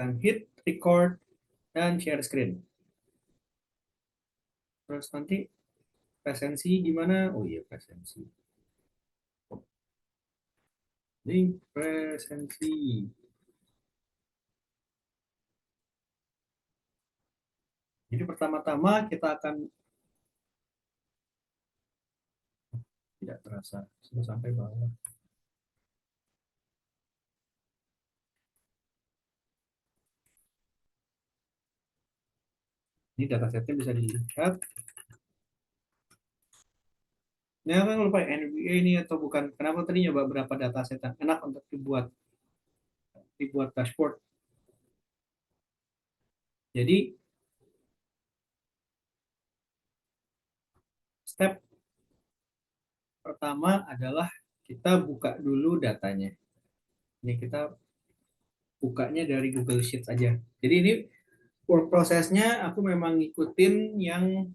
tekan hit, record, dan share screen. Terus nanti presensi gimana? Oh iya, presensi. Link presensi. Jadi pertama-tama kita akan tidak terasa sudah sampai bawah. Ini datasetnya bisa dilihat. Ini kan lupa NBA ini atau bukan? Kenapa tadi nyoba berapa dataset yang enak untuk dibuat dashboard. Jadi step pertama adalah kita buka dulu datanya. Ini kita bukanya dari Google Sheets aja. Jadi ini work prosesnya aku memang ngikutin yang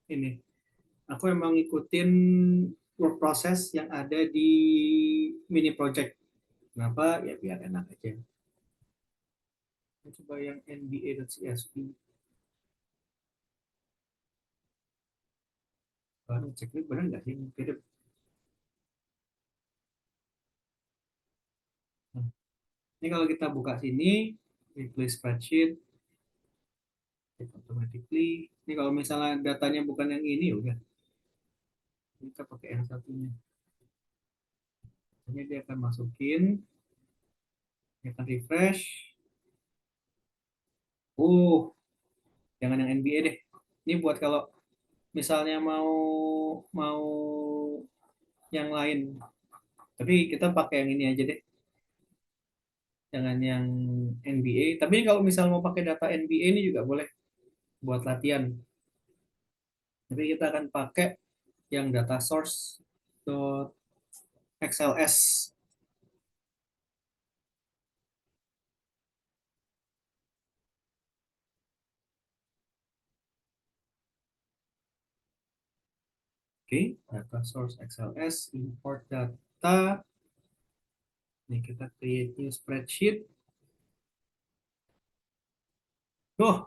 ini. Aku memang ngikutin work process yang ada di mini project. Kenapa? Ya biar enak aja. Coba yang nba.csv. Baru cek ini benar nggak sih? Mirip. Ini kalau kita buka sini, replace spreadsheet, automatically. Ini kalau misalnya datanya bukan yang ini, udah kita pakai yang satunya. Ini dia akan masukin, dia akan refresh. Jangan yang NBA deh. Ini buat kalau misalnya mau mau yang lain. Tapi kita pakai yang ini aja deh. Jangan yang NBA. Tapi kalau misal mau pakai data NBA ini juga boleh buat latihan. Tapi kita akan pakai yang data source .xls. Oke, data source XLS, import data. Ini kita create new spreadsheet. Oh,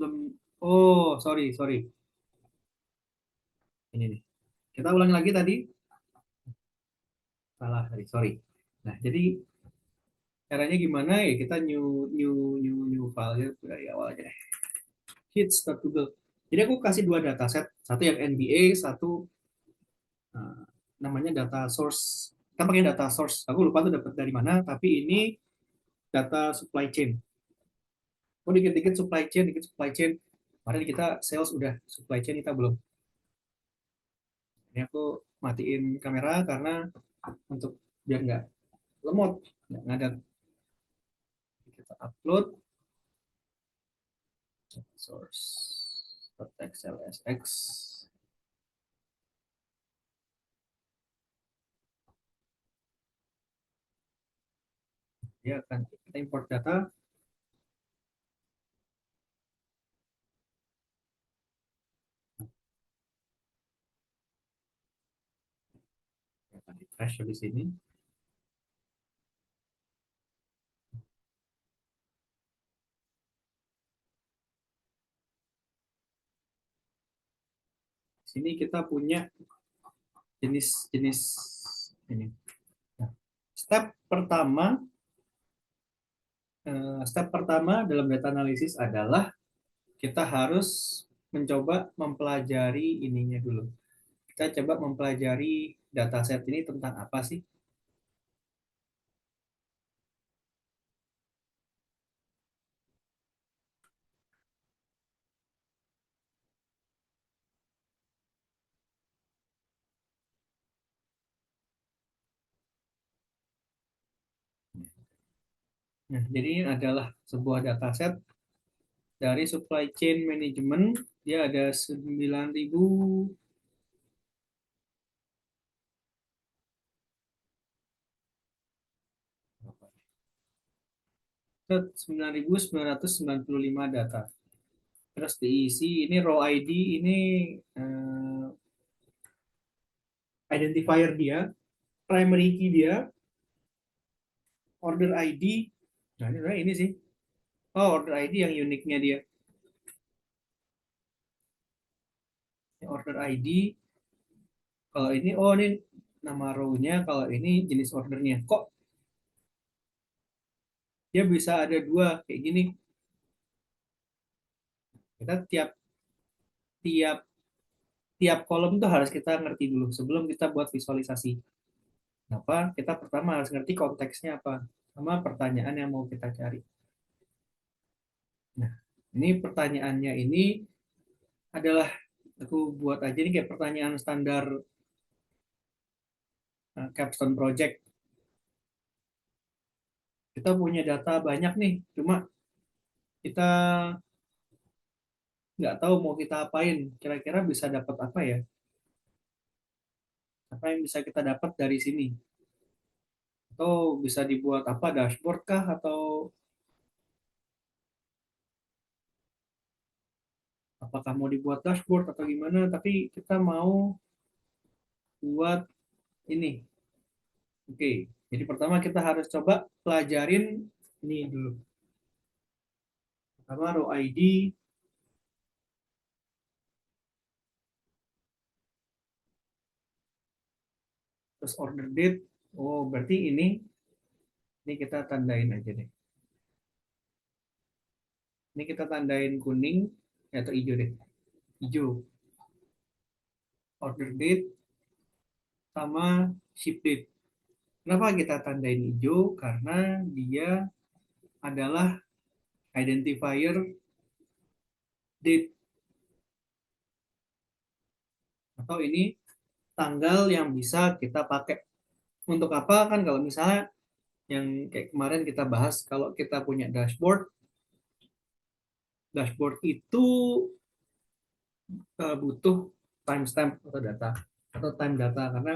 belum. Oh, sorry. Ini nih. Kita ulangi lagi tadi. Salah tadi, sorry. Nah, jadi caranya gimana ya? Kita new file ya dari awal aja deh. Hits Google. Jadi aku kasih dua dataset, satu yang NBA, satu uh, namanya data source. Kita pakai data source. Aku lupa tuh dapat dari mana, tapi ini data supply chain. Oh, dikit-dikit supply chain, dikit supply chain. Kemarin kita sales udah, supply chain kita belum. Ini aku matiin kamera karena untuk biar nggak lemot, nggak ngadat. Kita upload source.xlsx. Dia akan kita import data. Akan di trash di sini. Di sini kita punya jenis-jenis ini. Nah, step pertama dalam data analisis adalah kita harus mencoba mempelajari ininya dulu. Kita coba mempelajari dataset ini tentang apa sih? Nah, jadi ini adalah sebuah dataset dari supply chain management. Dia ada 9.000 9.995 data. Terus diisi ini raw ID, ini uh, identifier dia, primary key dia, order ID. Nah, ini sih. Oh, order ID yang uniknya dia. Order ID, kalau ini, oh ini nama row-nya, kalau ini jenis ordernya. Kok dia bisa ada dua kayak gini? Kita tiap tiap tiap kolom tuh harus kita ngerti dulu sebelum kita buat visualisasi. Kenapa? Kita pertama harus ngerti konteksnya apa, sama pertanyaan yang mau kita cari. Nah, ini pertanyaannya ini adalah aku buat aja nih kayak pertanyaan standar capstone project. Kita punya data banyak nih, cuma kita nggak tahu mau kita apain. Kira-kira bisa dapat apa ya? Apa yang bisa kita dapat dari sini? Atau bisa dibuat apa? Dashboard kah? Atau apakah mau dibuat dashboard atau gimana? Tapi kita mau buat ini. Oke, jadi pertama kita harus coba pelajarin ini dulu. Pertama row ID, terus order date. Oh, berarti ini kita tandain aja deh. Ini kita tandain kuning atau hijau deh. Hijau. Order date sama ship date. Kenapa kita tandain hijau? Karena dia adalah identifier date, atau ini tanggal yang bisa kita pakai. Untuk apa kan kalau misalnya yang kayak kemarin kita bahas, kalau kita punya dashboard, dashboard itu butuh timestamp atau data atau time data, karena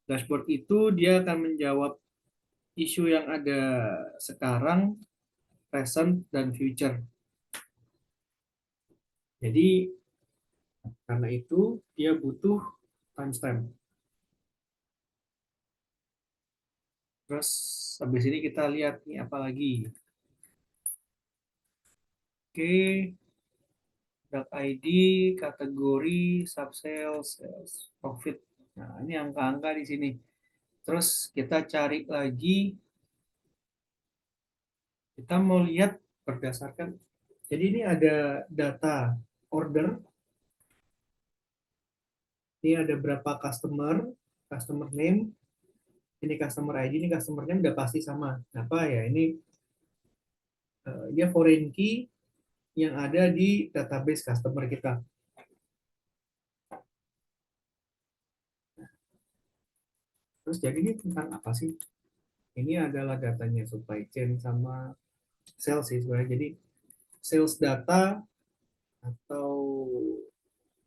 dashboard itu dia akan menjawab isu yang ada sekarang, present, dan future. Jadi karena itu dia butuh timestamp. Terus habis ini kita lihat nih apa lagi. Oke, product ID, kategori, subsales, sales, profit. Nah, ini angka-angka di sini. Terus kita cari lagi, kita mau lihat berdasarkan, jadi ini ada data order, ini ada berapa customer, customer name, ini customer ID, ini customer name udah pasti sama. Apa ya, ini dia foreign key yang ada di database customer kita. Terus jadi ini tentang apa sih? Ini adalah datanya supply chain sama sales sih sebenarnya. Jadi sales data, atau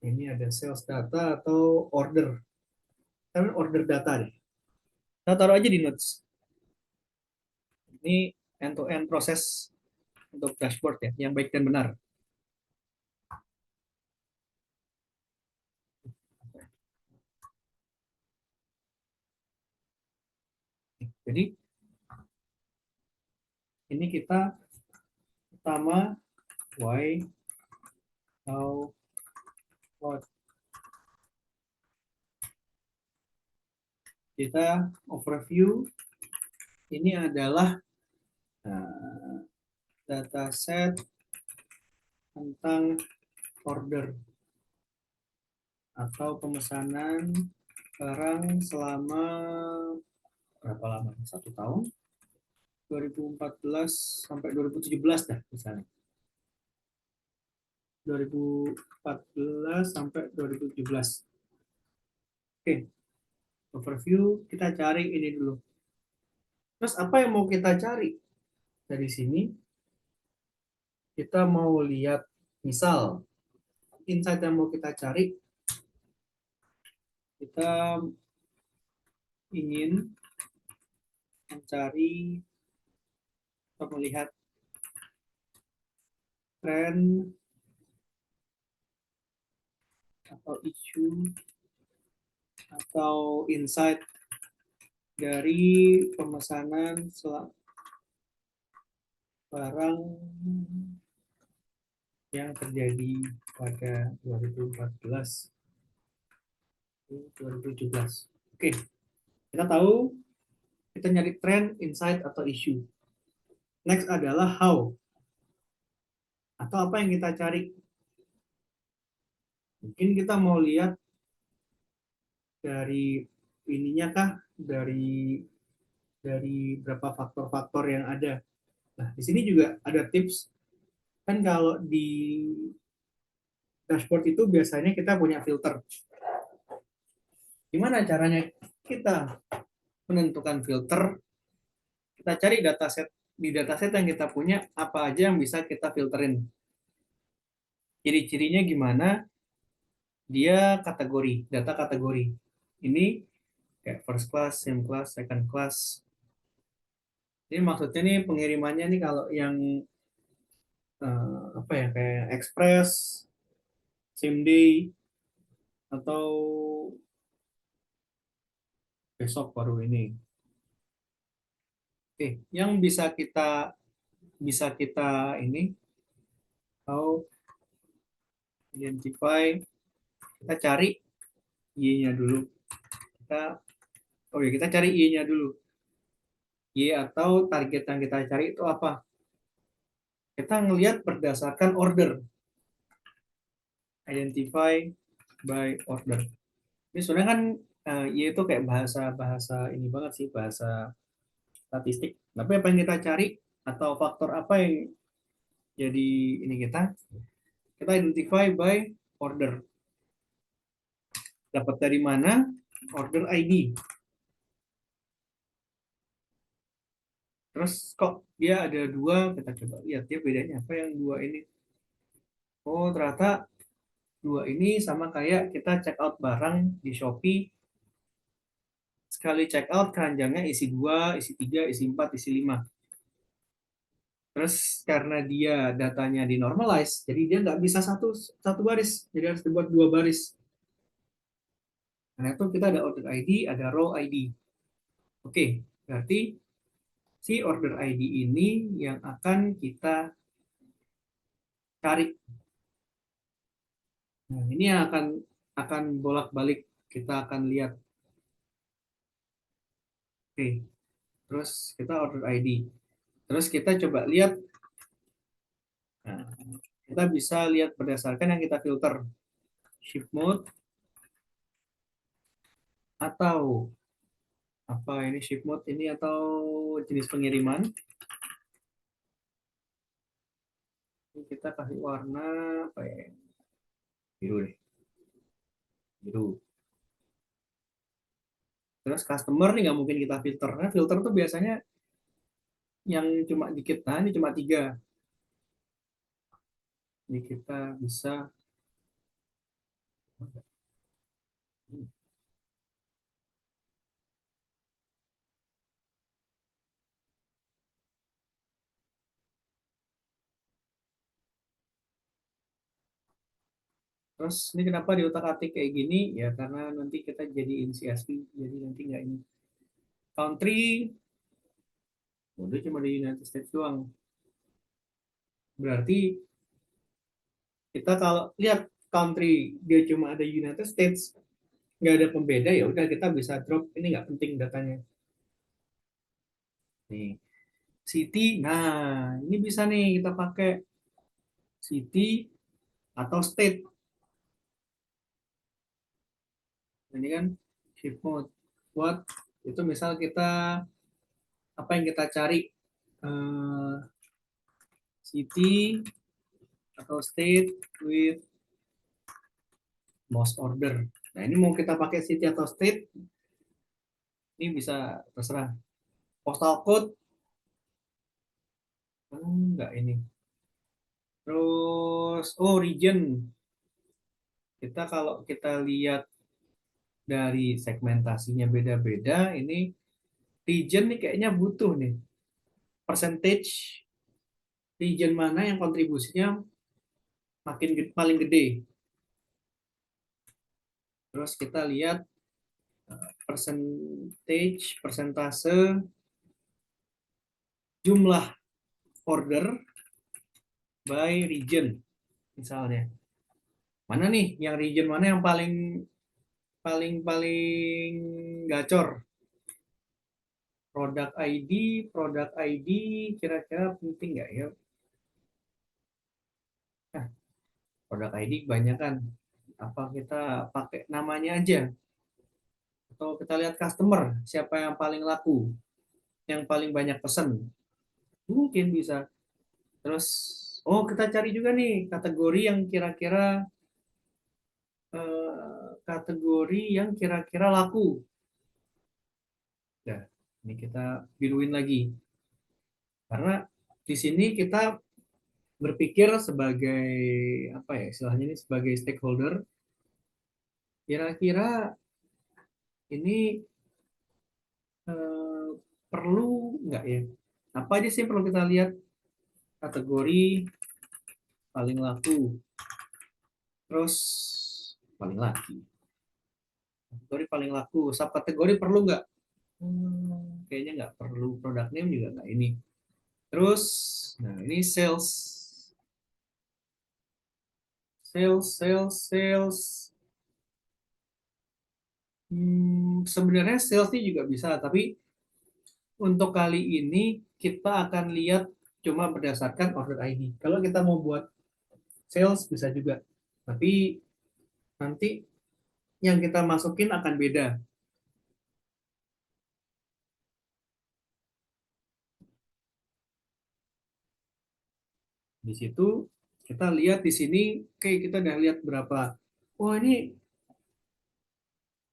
ini ada sales data atau order. Kan order data deh. Kita taruh aja di notes. Ini end to end proses untuk dashboard ya, yang baik dan benar. Jadi ini kita pertama why, how, what. Kita overview. Ini adalah uh, dataset tentang order atau pemesanan barang selama berapa lama? 1 tahun? 2014 sampai 2017 dah misalnya. 2014 sampai 2017. Oke, overview kita cari ini dulu. Terus apa yang mau kita cari? Dari sini kita mau lihat, misal insight yang mau kita cari, kita ingin mencari atau melihat tren atau isu atau insight dari pemesanan barang yang terjadi pada 2014 2017. Oke, kita tahu kita nyari trend, insight, atau isu. Next adalah how, atau apa yang kita cari. Mungkin kita mau lihat dari ininya kah, dari berapa faktor-faktor yang ada. Nah, di sini juga ada tips. Kan kalau di dashboard itu biasanya kita punya filter. Gimana caranya kita menentukan filter? Kita cari dataset. Di dataset yang kita punya, apa aja yang bisa kita filterin. Ciri-cirinya gimana? Dia kategori, data kategori. Ini kayak first class, same class, second class. Ini maksudnya nih pengirimannya nih kalau yang apa ya kayak express, same day, atau besok baru ini. Oke, yang bisa kita ini atau identify, kita cari Y-nya dulu. Kita oh ya kita cari Y-nya dulu. Y atau target yang kita cari itu apa? Kita ngelihat berdasarkan order. Identify by order. Ini sebenarnya kan Y itu kayak bahasa ini banget sih, bahasa statistik. Tapi apa yang kita cari atau faktor apa yang jadi ini kita identify by order. Dapat dari mana? Order ID. Terus kok dia ada dua, kita coba lihat dia bedanya apa yang dua ini. Oh, ternyata dua ini sama kayak kita check out barang di Shopee. Sekali check out keranjangnya isi dua, isi tiga, isi empat, isi lima. Terus karena dia datanya di normalize, jadi dia nggak bisa satu satu baris, jadi harus dibuat dua baris. Karena itu kita ada order ID, ada row ID. Oke, berarti si order ID ini yang akan kita cari. Nah, ini yang akan bolak-balik kita akan lihat. Oke, terus kita order ID. Terus kita coba lihat. Nah, kita bisa lihat berdasarkan yang kita filter. Ship mode atau apa ini ship mode ini atau jenis pengiriman. Ini kita kasih warna apa ya? Biru deh. Biru. Terus customer nih nggak mungkin kita filter. Nah, filter tuh biasanya yang cuma dikit. Nah, ini cuma tiga. Ini kita bisa terus ini kenapa di otak atik kayak gini? Ya karena nanti kita jadiin CSV, jadi nanti nggak ini. Country, udah cuma di United States doang. Berarti kita kalau lihat country dia cuma ada United States, nggak ada pembeda ya udah kita bisa drop ini nggak penting datanya. Nih city, nah ini bisa nih kita pakai city atau state. Ini kan shift mode. Buat itu misal kita apa yang kita cari eh, city atau state with most order. Nah ini mau kita pakai city atau state ini bisa terserah. Postal code enggak ini. Terus oh region. Kita kalau kita lihat dari segmentasinya beda-beda, ini region nih kayaknya butuh nih percentage region mana yang kontribusinya paling gede. Terus kita lihat persentase jumlah order by region misalnya. Mana nih yang region mana yang paling paling paling gacor? Produk ID kira-kira penting nggak ya? Nah, produk ID kebanyakan. Apa kita pakai namanya aja? Atau kita lihat customer, siapa yang paling laku, yang paling banyak pesan? Mungkin bisa. Terus, oh kita cari juga nih kategori yang kira-kira kategori yang kira-kira laku. Ya, ini kita biruin lagi. Karena di sini kita berpikir sebagai apa ya istilahnya ini sebagai stakeholder, kira-kira ini eh, perlu nggak ya? Apa aja sih yang perlu kita lihat? Kategori paling laku, terus paling laki, kategori paling laku, subkategori perlu nggak? Kayaknya nggak perlu, product name juga nggak ini. Terus, nah ini sales, sales. Sebenarnya sales ini juga bisa, tapi untuk kali ini kita akan lihat cuma berdasarkan order ID. Kalau kita mau buat sales bisa juga, tapi nanti yang kita masukin akan beda. Di situ kita lihat di sini, oke kita udah lihat berapa. Oh ini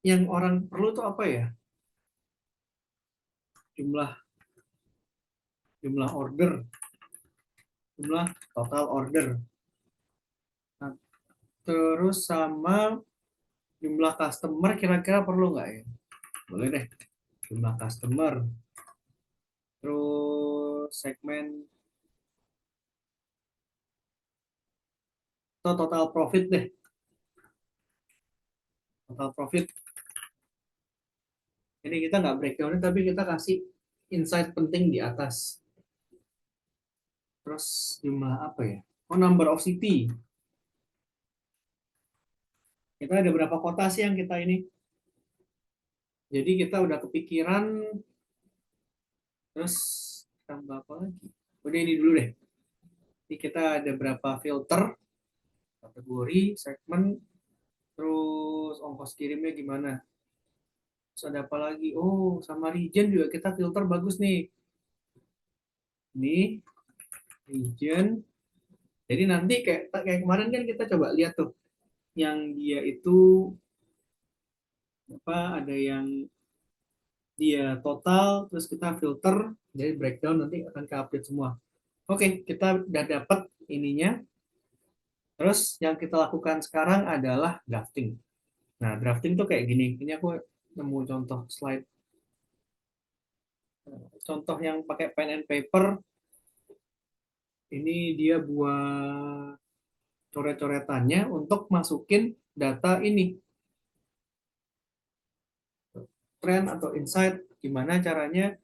yang orang perlu tuh apa ya? Jumlah jumlah order, jumlah total order. Nah, terus sama jumlah customer kira-kira perlu nggak ya? Boleh deh, jumlah customer. Terus segmen atau total profit deh, total profit. Ini kita nggak breakdown tapi kita kasih insight penting di atas. Terus jumlah apa ya? Oh, number of city. Kita ada berapa kota sih yang kita ini? Jadi kita udah kepikiran, terus tambah apa lagi? Udah ini dulu deh. Jadi kita ada berapa filter, kategori, segmen, terus ongkos kirimnya gimana? Terus ada apa lagi? Oh, sama region juga kita filter bagus nih. Ini region. Jadi nanti kayak kayak kemarin kan kita coba lihat tuh, yang dia itu apa? Ada yang dia total, terus kita filter, jadi breakdown nanti akan ke update semua. Oke, kita udah dapat ininya. Terus yang kita lakukan sekarang adalah drafting. Nah, drafting tuh kayak gini. Ini aku nemu contoh slide. Contoh yang pakai pen and paper. Ini dia buat coret-coretannya untuk masukin data ini. Trend atau insight. Gimana caranya?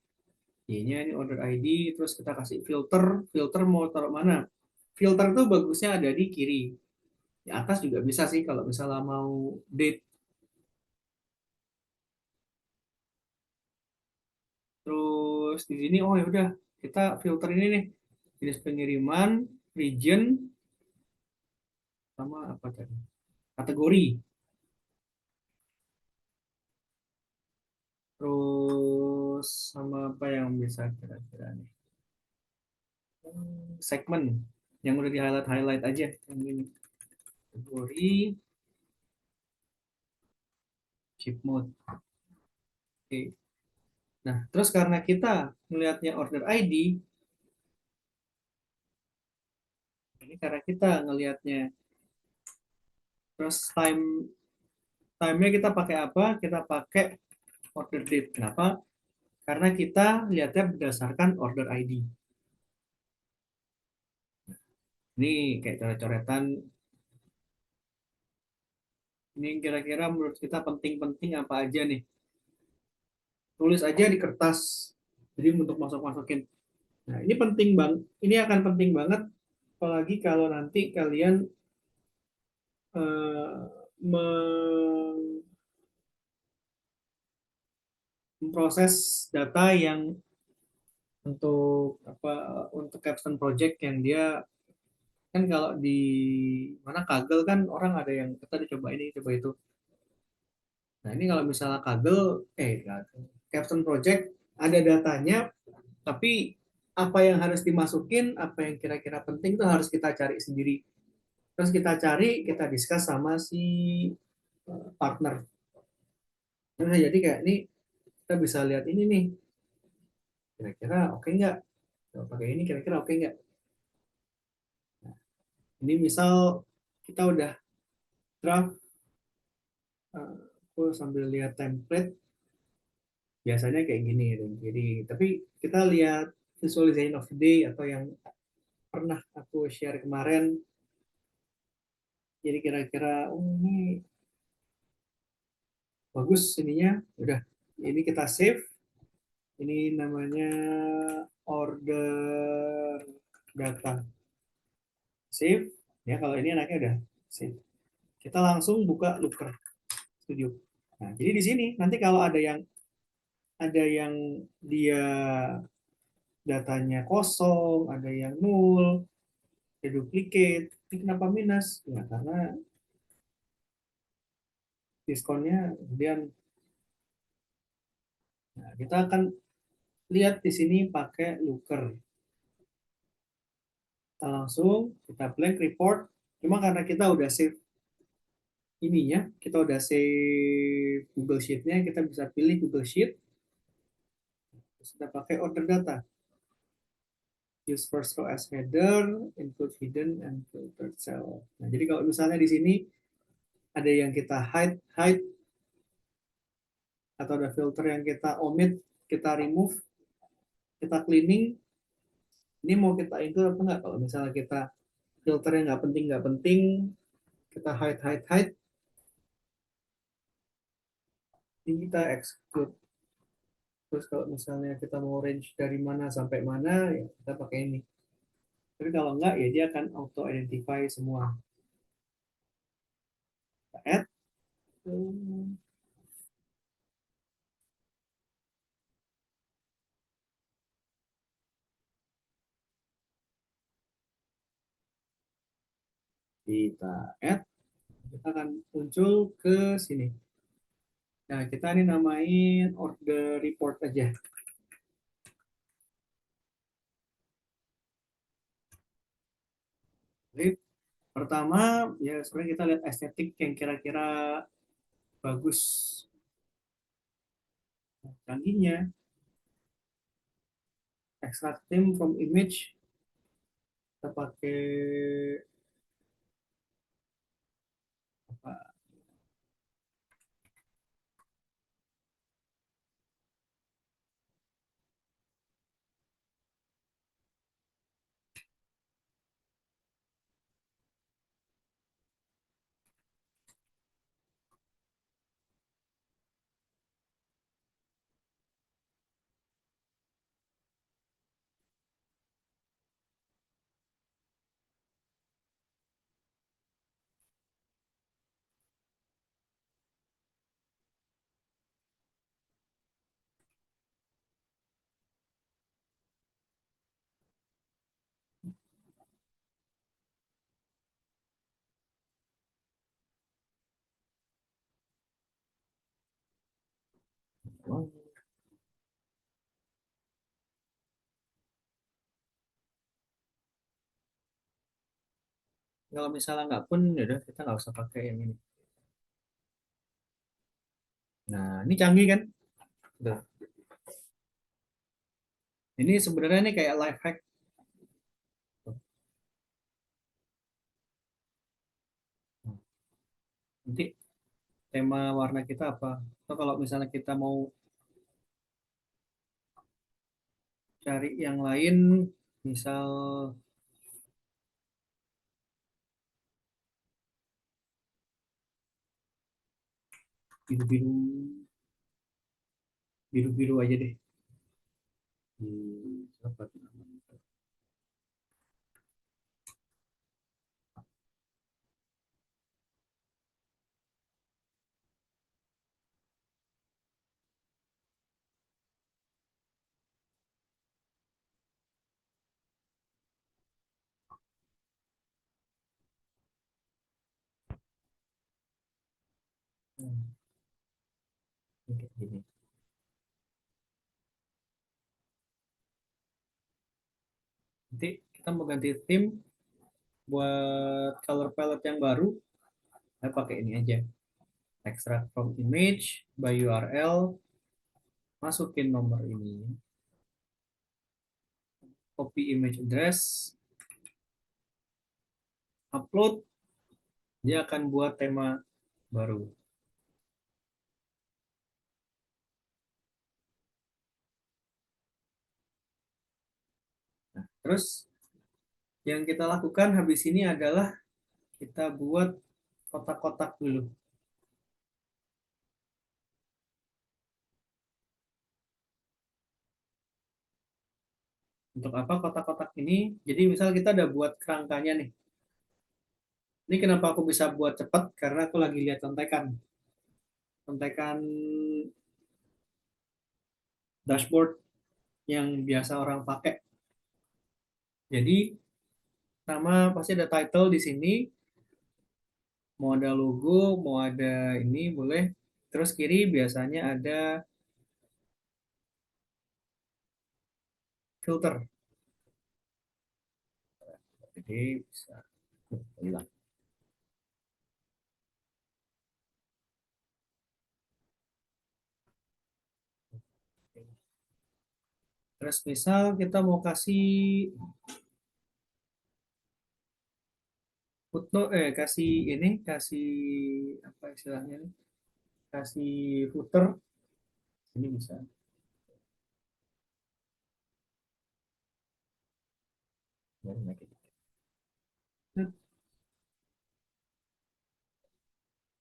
Y-nya ini order ID. Terus kita kasih filter. Filter mau taruh mana? Filter tuh bagusnya ada di kiri. Di atas juga bisa sih kalau misalnya mau date. Terus di sini oh ya udah kita filter ini nih jenis pengiriman, region sama apa tadi? Kategori. Terus sama apa yang bisa kira-kira nih? Segmen yang udah di highlight aja yang ini. Kategori, ship mode. Oke. Nah, terus karena kita melihatnya order ID, ini karena kita ngelihatnya terus time-nya kita pakai apa? Kita pakai order date. Kenapa? Karena kita lihatnya berdasarkan order ID. Ini kayak coret-coretan. Ini kira-kira menurut kita penting-penting apa aja nih? Tulis aja di kertas. Jadi untuk masuk-masukin. Nah, ini penting bang, ini akan penting banget, apalagi kalau nanti kalian eh, memproses data yang untuk apa, untuk capstone project yang dia kan kalau di mana Kaggle kan orang ada yang kita dicoba ini coba itu. Nah ini kalau misalnya Kaggle capstone project ada datanya, tapi apa yang harus dimasukin, apa yang kira-kira penting itu harus kita cari sendiri. Terus kita cari, kita discuss sama si partner. Nah, jadi kayak ini kita bisa lihat ini nih, kira-kira oke nggak? Kalau pakai ini kira-kira oke nggak? Ini misal kita udah draft, aku sambil lihat template, biasanya kayak gini gitu. Jadi, tapi kita lihat visualization of the day atau yang pernah aku share kemarin. Jadi kira-kira, oh ini bagus ininya, udah. Ini kita save. Ini namanya order data. Save. Ya kalau ini anaknya udah save. Kita langsung buka Looker Studio. Nah, jadi di sini nanti kalau ada yang dia datanya kosong, ada yang nol, ada duplicate. Ini kenapa minus? Ya karena diskonnya kemudian. Nah, kita akan lihat di sini pakai Looker. Kita langsung kita blank report. Cuma karena kita udah save ininya, kita udah save Google Sheet-nya, kita bisa pilih Google Sheet, terus kita pakai order data. Use first row as header, include hidden and filtered cell. Nah, jadi kalau misalnya di sini ada yang kita hide atau ada filter yang kita omit, kita remove, kita cleaning, ini mau kita include apa enggak? Kalau misalnya kita filter yang nggak penting, kita hide, ini kita exclude. Terus kalau misalnya kita mau range dari mana sampai mana, ya kita pakai ini. Tapi kalau enggak, ya dia akan auto identify semua. Kita add, kita add, kita akan muncul ke sini. Nah, kita ini namain order report aja. Jadi, pertama, ya sebenarnya kita lihat estetik yang kira-kira bagus. Canggihnya, extract theme from image, kita pakai apa, kalau misalnya nggak pun, ya udah kita nggak usah pakai yang ini. Nah, ini canggih kan? Tuh. Ini sebenarnya ini kayak life hack. Nanti tema warna kita apa? Atau kalau misalnya kita mau cari yang lain, misal biru-biru, biru-biru aja deh. Apa tuh namanya? Hmm, kayak gini. Nanti kita mau ganti theme buat color palette yang baru, saya pakai ini aja. Extract from image by URL, masukin nomor ini, copy image address, upload, dia akan buat tema baru. Nah, terus yang kita lakukan habis ini adalah kita buat kotak-kotak dulu. Untuk apa kotak-kotak ini? Jadi misal kita udah buat kerangkanya nih. Ini kenapa aku bisa buat cepat? Karena aku lagi lihat contekan. Contekan dashboard yang biasa orang pakai. Jadi nama pasti ada title di sini. Mau ada logo, mau ada ini boleh. Terus kiri biasanya ada filter. Jadi bisa hilang. Terus misal kita mau kasih footnote, kasih ini, kasih apa istilahnya ini, kasih footer, ini bisa.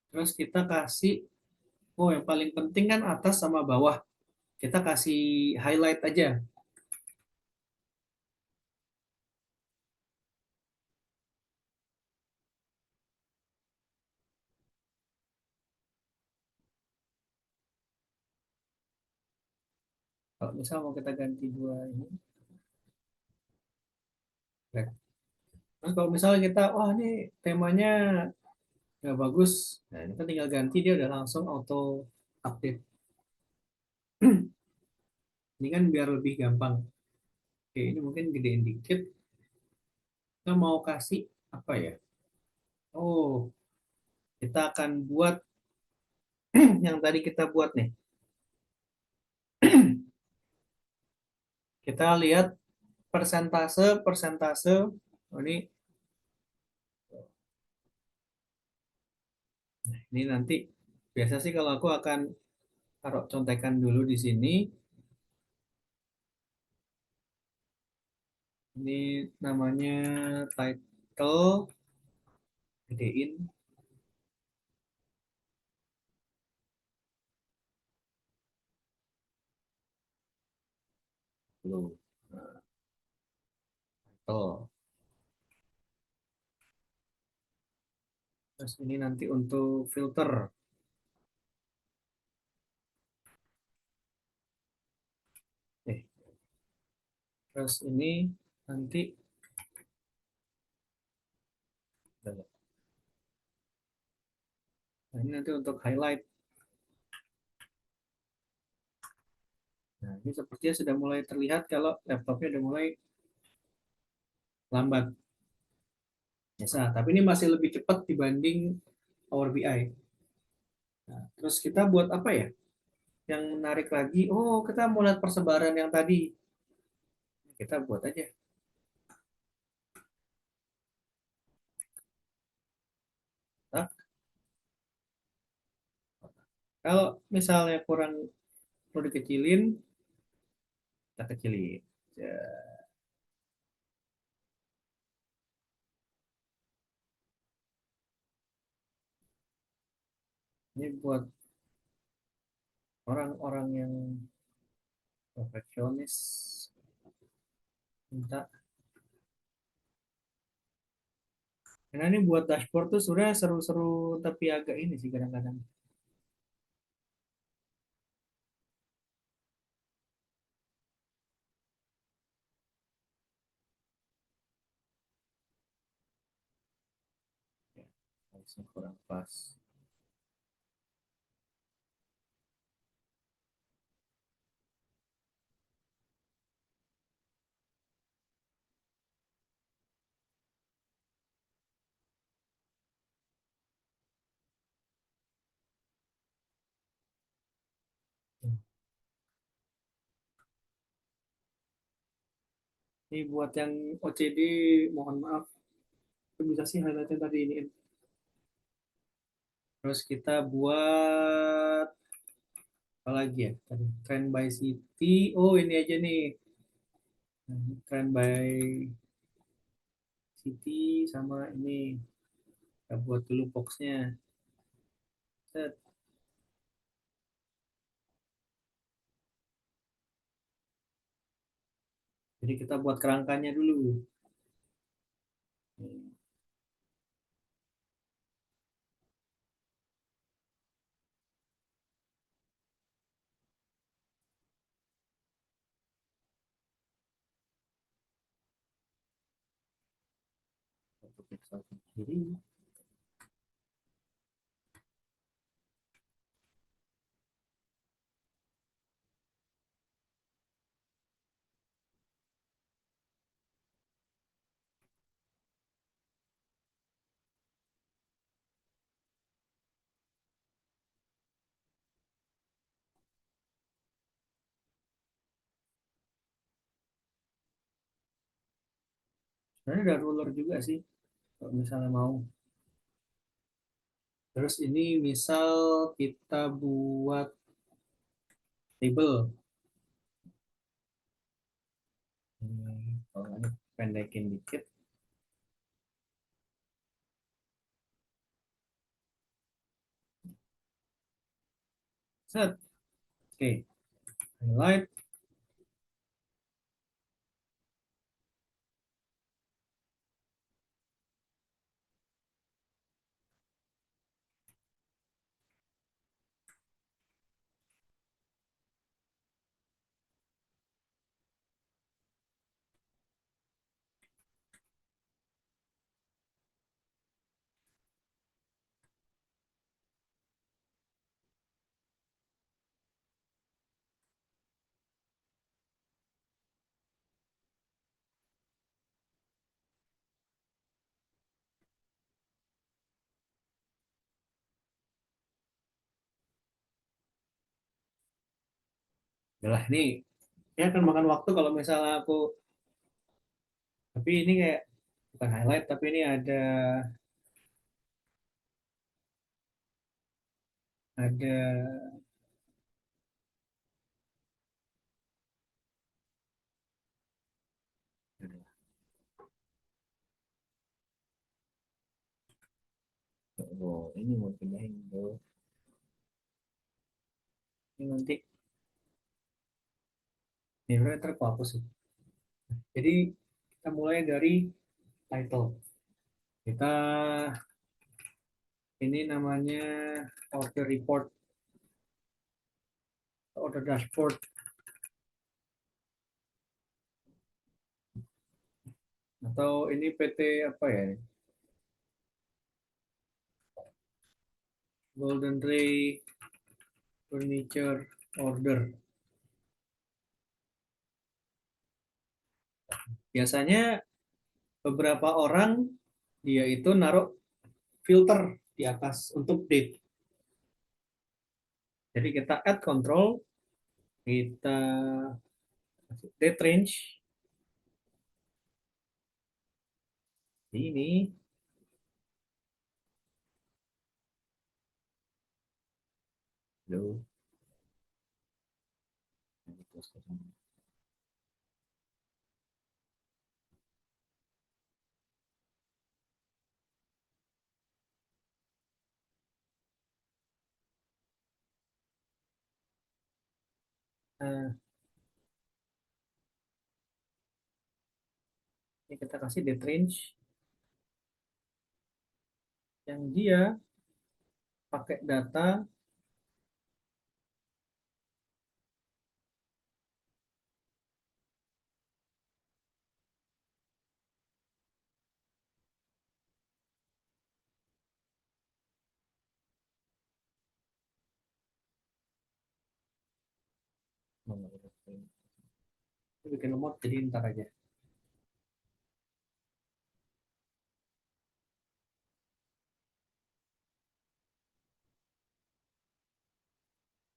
Terus kita kasih, oh yang paling penting kan atas sama bawah. Kita kasih highlight aja. Kalau misal mau kita ganti dua ini, back. Terus kalau misalnya kita, wah ini temanya nggak bagus, nah kita tinggal ganti dia udah langsung auto update. Ini kan biar lebih gampang. Oke, ini mungkin gedein dikit. Kita mau kasih apa ya? Oh, kita akan buat yang tadi kita buat nih. Kita lihat persentase, persentase. Oh, ini nanti biasa sih kalau aku akan taruh contekan dulu di sini. Ini namanya title, gedein dulu. Nah, title. Terus ini nanti untuk filter. Eh, terus ini nanti, nah, ini nanti untuk highlight. Nah, ini sepertinya sudah mulai terlihat kalau laptopnya sudah mulai lambat. Biasa, tapi ini masih lebih cepat dibanding Power BI. Nah, terus kita buat apa ya? Yang menarik lagi, oh kita mau lihat persebaran yang tadi. Kita buat aja. Nah, kalau misalnya kurang perlu dikecilin, kita kecilin. Ya, ini buat orang-orang yang perfeksionis. minta. Karena ini buat dashboard tuh sebenarnya seru-seru tapi agak ini sih kadang-kadang. Ya, harusnya kurang pas. Ini buat yang OCD, mohon maaf. Itu bisa sih highlightnya tadi ini. Terus kita buat apa lagi ya? Tadi trend by city. Oh ini aja nih. Trend by city sama ini. Kita buat dulu boxnya. Set. Jadi kita buat kerangkanya dulu. Satu pixel ke kiri. Sebenarnya ada ruler juga sih. Kalau misalnya mau. Terus ini misal kita buat table. Kalau ini pendekin dikit. Set. Oke. Highlight. Yalah, ini ya akan makan waktu kalau misalnya aku, tapi ini kayak bukan highlight, tapi ini ada oh ini mau pindahin bro. Ini nanti ini udah terhapus sih. Jadi kita mulai dari title. Kita ini namanya order report, order dashboard, atau ini PT apa ya? Golden Ray Furniture Order. Biasanya beberapa orang dia itu naruh filter di atas untuk date. Jadi kita add control, kita date range ini, loh. Nah, Ini kita kasih date range yang dia pakai data bikin lemot jadi ntar aja.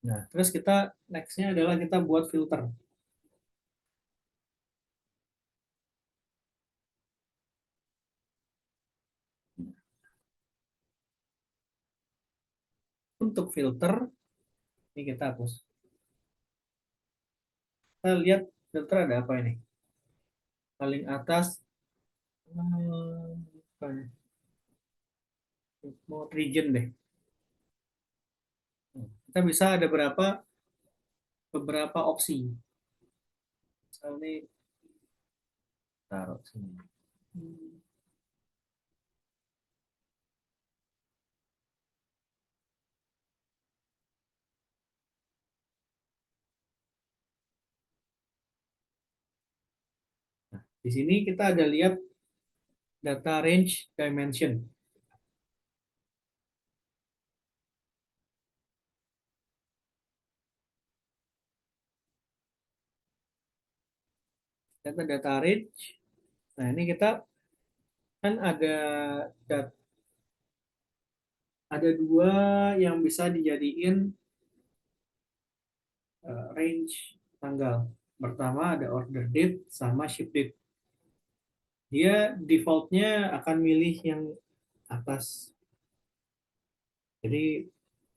Nah, terus kita nextnya adalah kita buat filter. Untuk filter, ini kita hapus. Kita lihat filter ada apa ini. Paling atas, apa ya? Mode region deh. Kita bisa ada beberapa opsi. Misal ini taruh sini. Di sini kita ada lihat data range dimension. Data range. Nah, ini kita kan ada dua yang bisa dijadiin range tanggal. Pertama ada order date sama ship date. Dia defaultnya akan milih yang atas. Jadi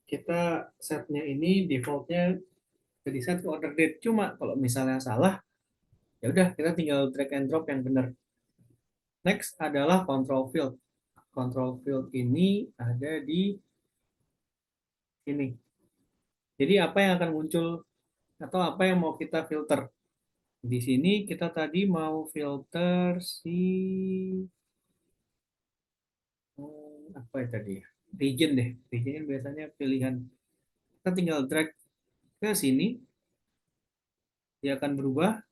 kita setnya ini defaultnya jadi set ke order date. Cuma kalau misalnya salah, ya udah kita tinggal drag and drop yang benar. Next adalah control field. Control field ini ada di sini. Jadi apa yang akan muncul atau apa yang mau kita filter. Di sini kita tadi mau filter si apa ya tadi ya? Region deh. Region kan biasanya pilihan. Kita tinggal drag ke sini, dia akan berubah.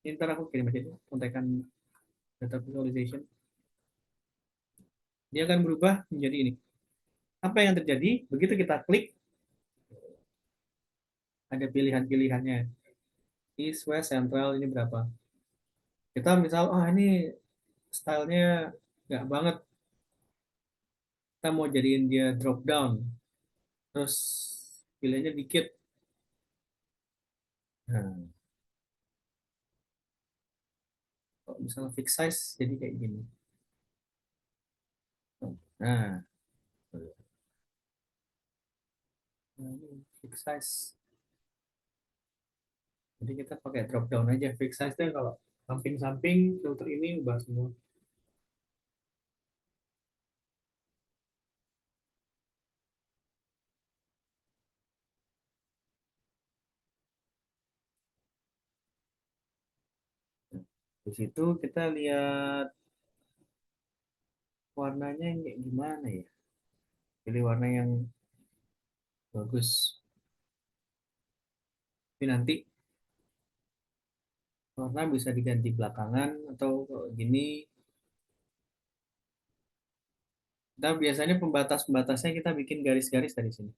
Ini ntar aku kirim aja kontekan data visualization. Dia akan berubah menjadi ini. Apa yang terjadi? Begitu kita klik, ada pilihan-pilihannya. East, West, Central, ini berapa? Kita misal, oh ini stylenya nggak banget. Kita mau jadiin dia drop down. Terus pilihannya dikit. Nah, kalau misalnya fix size, jadi kayak gini. Nah, ini fix size. Jadi kita pakai drop down aja. Fix size itu kalau samping-samping filter ini ubah semua. Di situ kita lihat warnanya yang kayak gimana ya. Pilih warna yang bagus. Tapi nanti warna bisa diganti belakangan atau kalau gini. Kita biasanya pembatas-pembatasnya kita bikin garis-garis dari sini.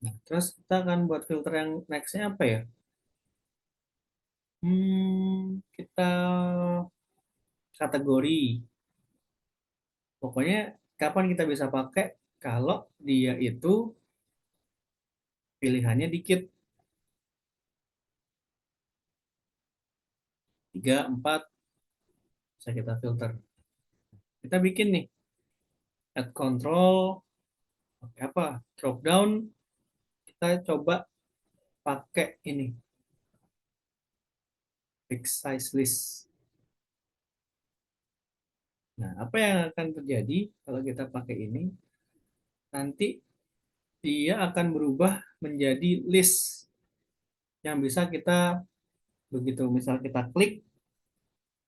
Nah, terus kita akan buat filter yang nextnya apa ya? Kita kategori. Pokoknya kapan kita bisa pakai kalau dia itu pilihannya dikit. 3 4 bisa kita filter. Kita bikin nih, add control, pakai apa? Drop down, kita coba pakai ini. fixed size list. Nah, apa yang akan terjadi kalau kita pakai ini? Nanti dia akan berubah menjadi list yang bisa kita begitu misal kita klik,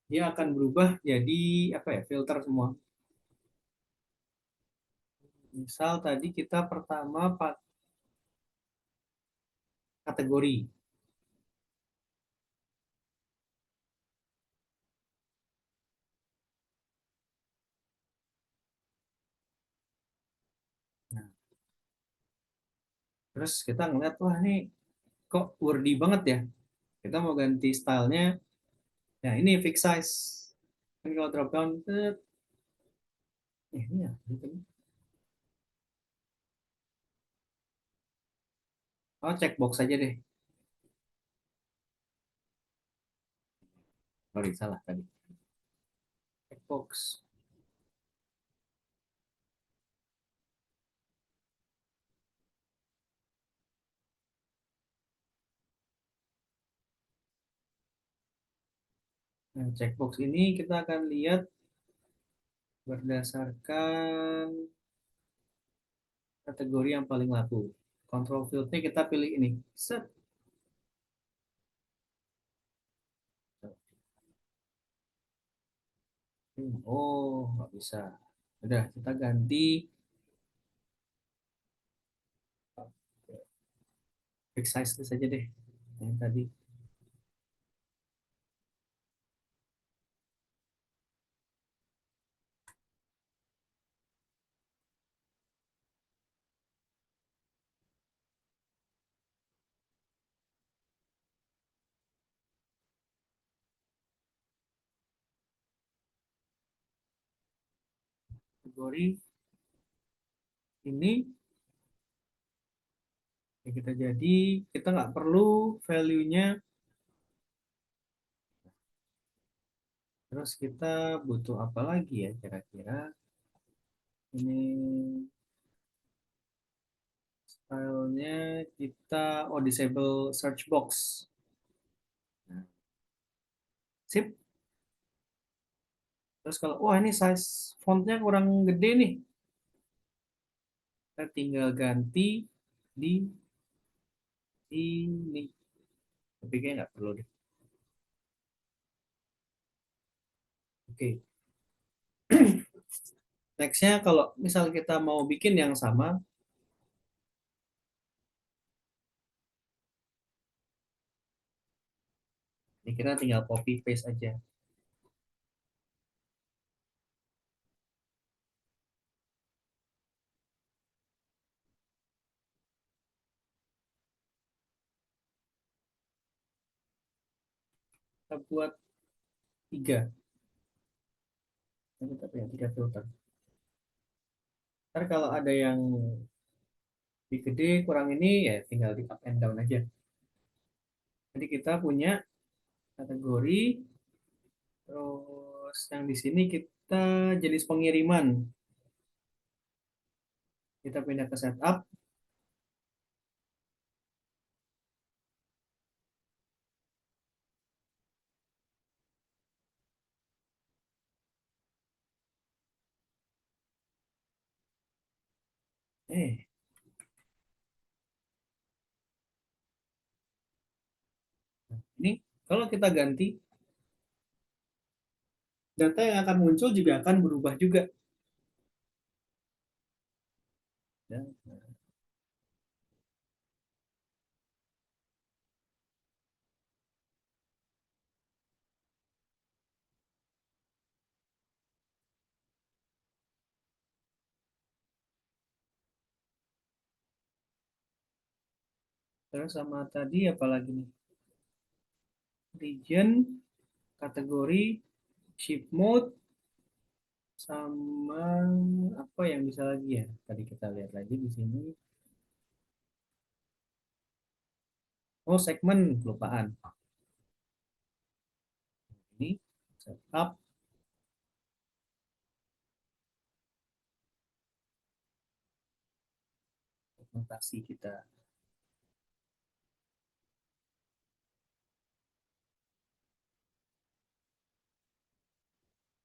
dia akan berubah jadi apa ya? Filter semua. Misal tadi kita pertama pakai kategori. Nah, terus kita ngeliat wah ini kok wordy banget ya. Kita mau ganti stylenya. Nah, ini fix size. Kan kalau drop down, ini ya, gitu. Oh, checkbox aja deh. Sorry, salah tadi. Checkbox. Nah, checkbox ini kita akan lihat berdasarkan kategori yang paling laku. Control fieldnya kita pilih ini. Set. Oh, nggak bisa. Udah, kita ganti fix size saja deh. Yang tadi. Kategori ini ya kita jadi kita nggak perlu value-nya. Terus kita butuh apa lagi ya kira-kira? Ini stylenya kita disable search box. Nah, sip. Terus kalau wah ini size fontnya kurang gede nih, kita tinggal ganti di ini. Tapi kayaknya nggak perlu deh. Oke. Nextnya kalau misal kita mau bikin yang sama, ini kita tinggal copy paste aja. Kita buat tiga. Kita punya tiga filter. Ntar kalau ada yang lebih gede kurang ini ya tinggal di up and down aja. Jadi kita punya kategori, terus yang di sini kita jenis pengiriman. Kita pindah ke setup. Eh, ini kalau kita ganti, data yang akan muncul juga akan berubah juga. Ya. Terus sama tadi apalagi nih? Region, kategori, shift mode, sama apa yang bisa lagi ya? Tadi kita lihat lagi di sini. Oh, segmen, kelupaan. Ini setup segmentasi kita.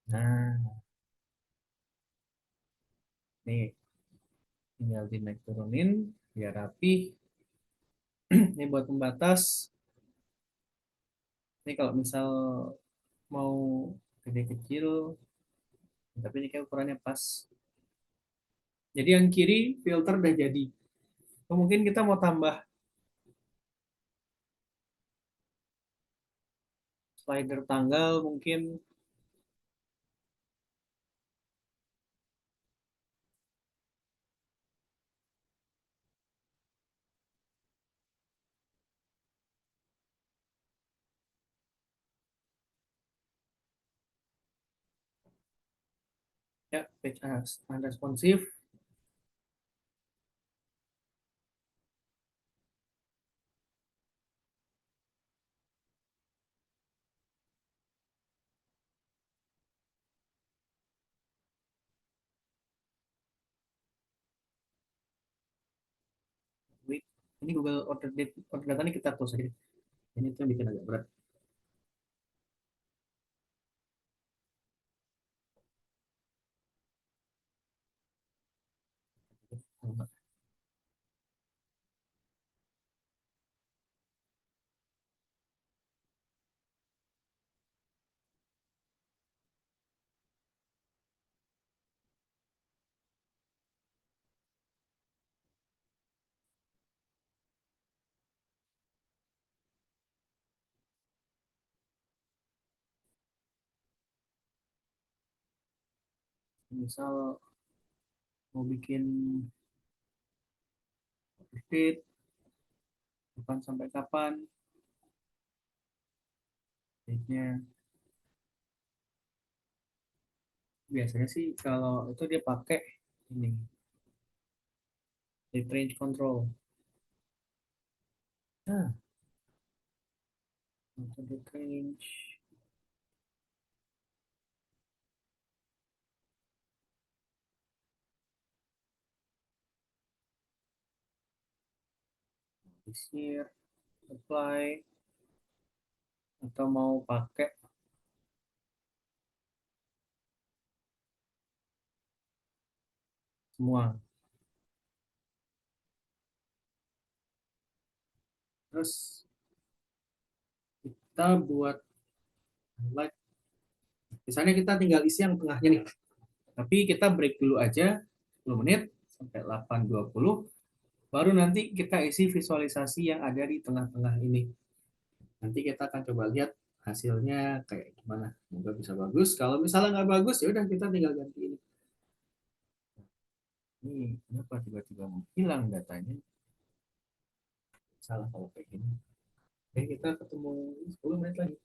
Nah, nih tinggal di naik turunin biar rapi. Ini buat pembatas. Ini kalau misal mau gede kecil, tapi ini kayak ukurannya pas. Jadi yang kiri filter udah jadi. Oh, mungkin kita mau tambah slider tanggal mungkin ya page as unresponsive. Wait, ini Google order data ini kita close aja. Ini tuh yang bikin agak berat. Misal mau bikin date kapan sampai kapan, date-nya biasanya sih kalau itu dia pakai ini date range control. Nah, untuk date range this year apply atau mau pakai semua. Terus kita buat highlight. Misalnya kita tinggal isi yang tengahnya nih. Tapi kita break dulu aja 10 menit sampai 8.20. Baru nanti kita isi visualisasi yang ada di tengah-tengah ini. Nanti kita akan coba lihat hasilnya kayak gimana. Semoga bisa bagus. Kalau misalnya nggak bagus, ya udah kita tinggal ganti ini. Ini kenapa tiba-tiba hilang datanya? Salah kalau kayak gini. Oke, kita ketemu 10 menit lagi.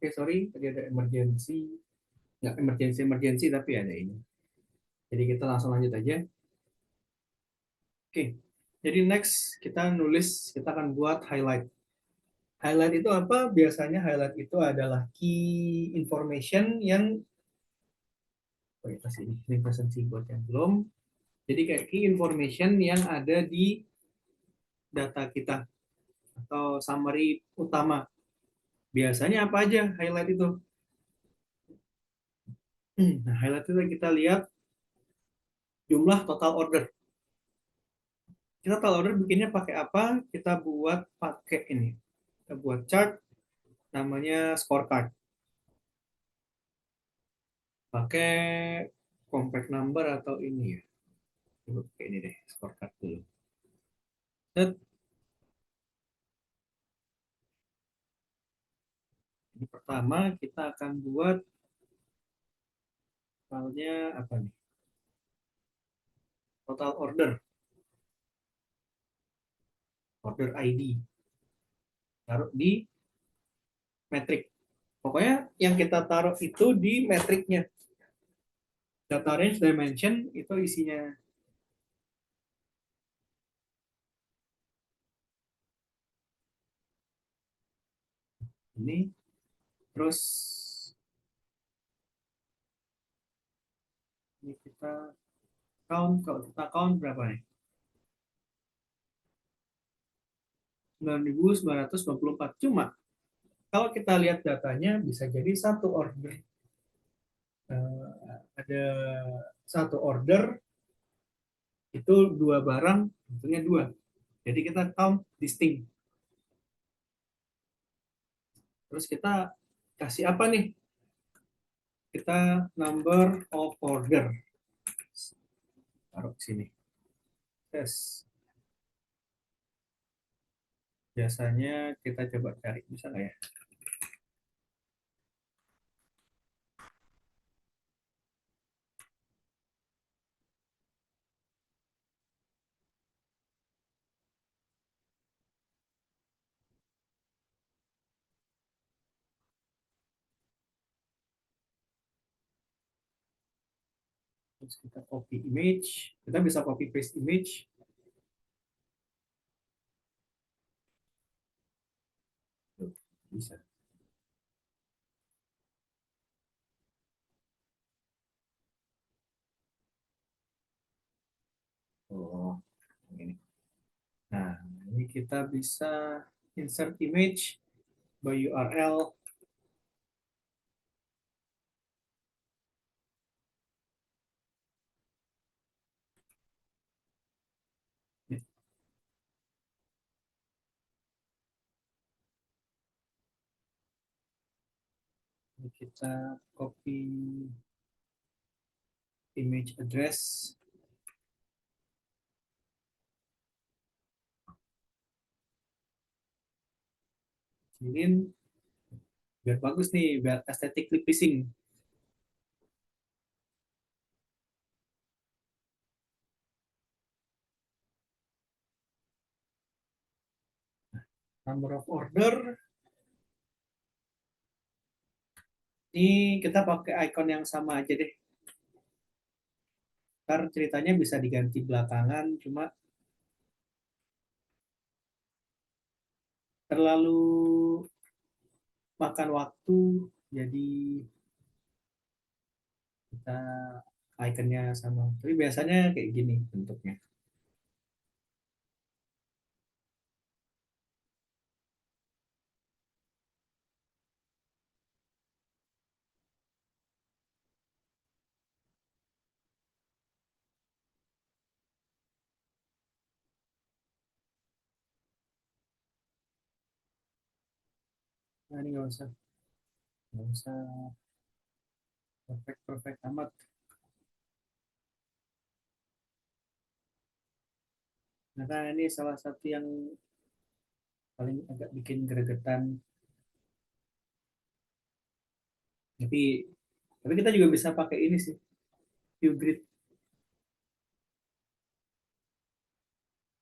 Oke, sorry, tadi ada emergency. Nggak emergency tapi ada ini. Jadi kita langsung lanjut aja. Oke, jadi next kita nulis, kita akan buat highlight. Highlight itu apa? Biasanya highlight itu adalah key information yang, oh ya, kasih ini presentasi buat yang belum. Jadi kayak key information yang ada di data kita atau summary utama. Biasanya apa aja highlight itu? Nah, highlight itu kita lihat jumlah total order. Kita total order bikinnya pakai apa? Kita buat pakai ini. Kita buat chart namanya scorecard. Pakai compact number atau ini ya. Coba pakai ini deh, scorecard dulu. Set. Ini pertama kita akan buat filenya apa nih? Total order, order ID. Taruh di metrik. Pokoknya yang kita taruh itu di metriknya. Data range dimension itu isinya ini. Terus ini kita count, kalau kita count berapa nih? 9.994. Cuma kalau kita lihat datanya bisa jadi satu order. Ada satu order itu dua barang, tentunya dua. Jadi kita count distinct. Terus kita kasih apa nih? Kita number of order. Taruh sini. Yes. Biasanya kita coba cari, bisa nggak ya? Terus kita copy image. Kita bisa copy paste image. Bisa. Oh, ini. Nah, ini kita bisa insert image by URL. Ini kita copy image address. Kecilin biar bagus nih, biar aesthetically pleasing. Number of order. Ini kita pakai icon yang sama aja deh. Ntar ceritanya bisa diganti belakangan, cuma terlalu makan waktu, jadi kita iconnya sama. Tapi biasanya kayak gini bentuknya. Nah, ini nggak usah perfect perfect amat. Karena ini salah satu yang paling agak bikin gregetan. Tapi tapi kita juga bisa pakai ini sih, view grid.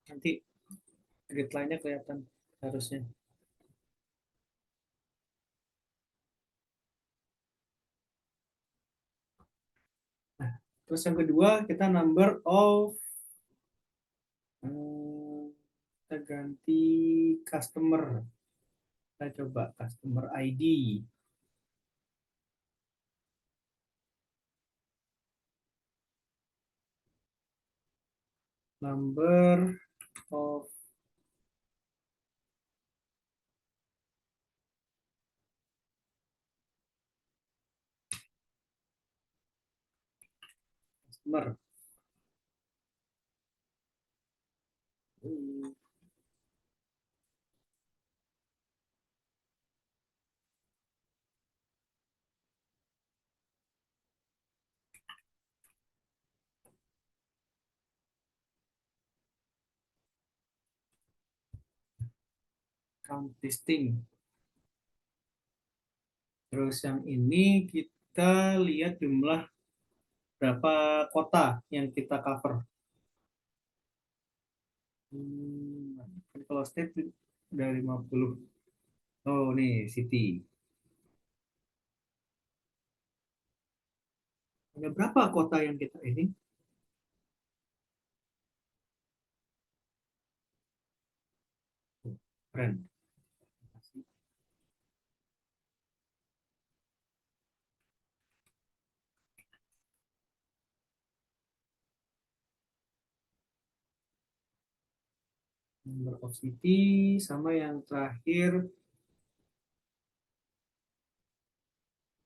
Nanti grid lainnya kelihatan harusnya. Terus yang kedua kita number of eh, kita ganti customer. Kita coba customer ID. Number of customer. Count listing. Terus yang ini kita lihat jumlah berapa kota yang kita cover. Kalau state udah 50. Oh, nih city. Ada berapa kota yang kita ini? Keren. Number of city sama yang terakhir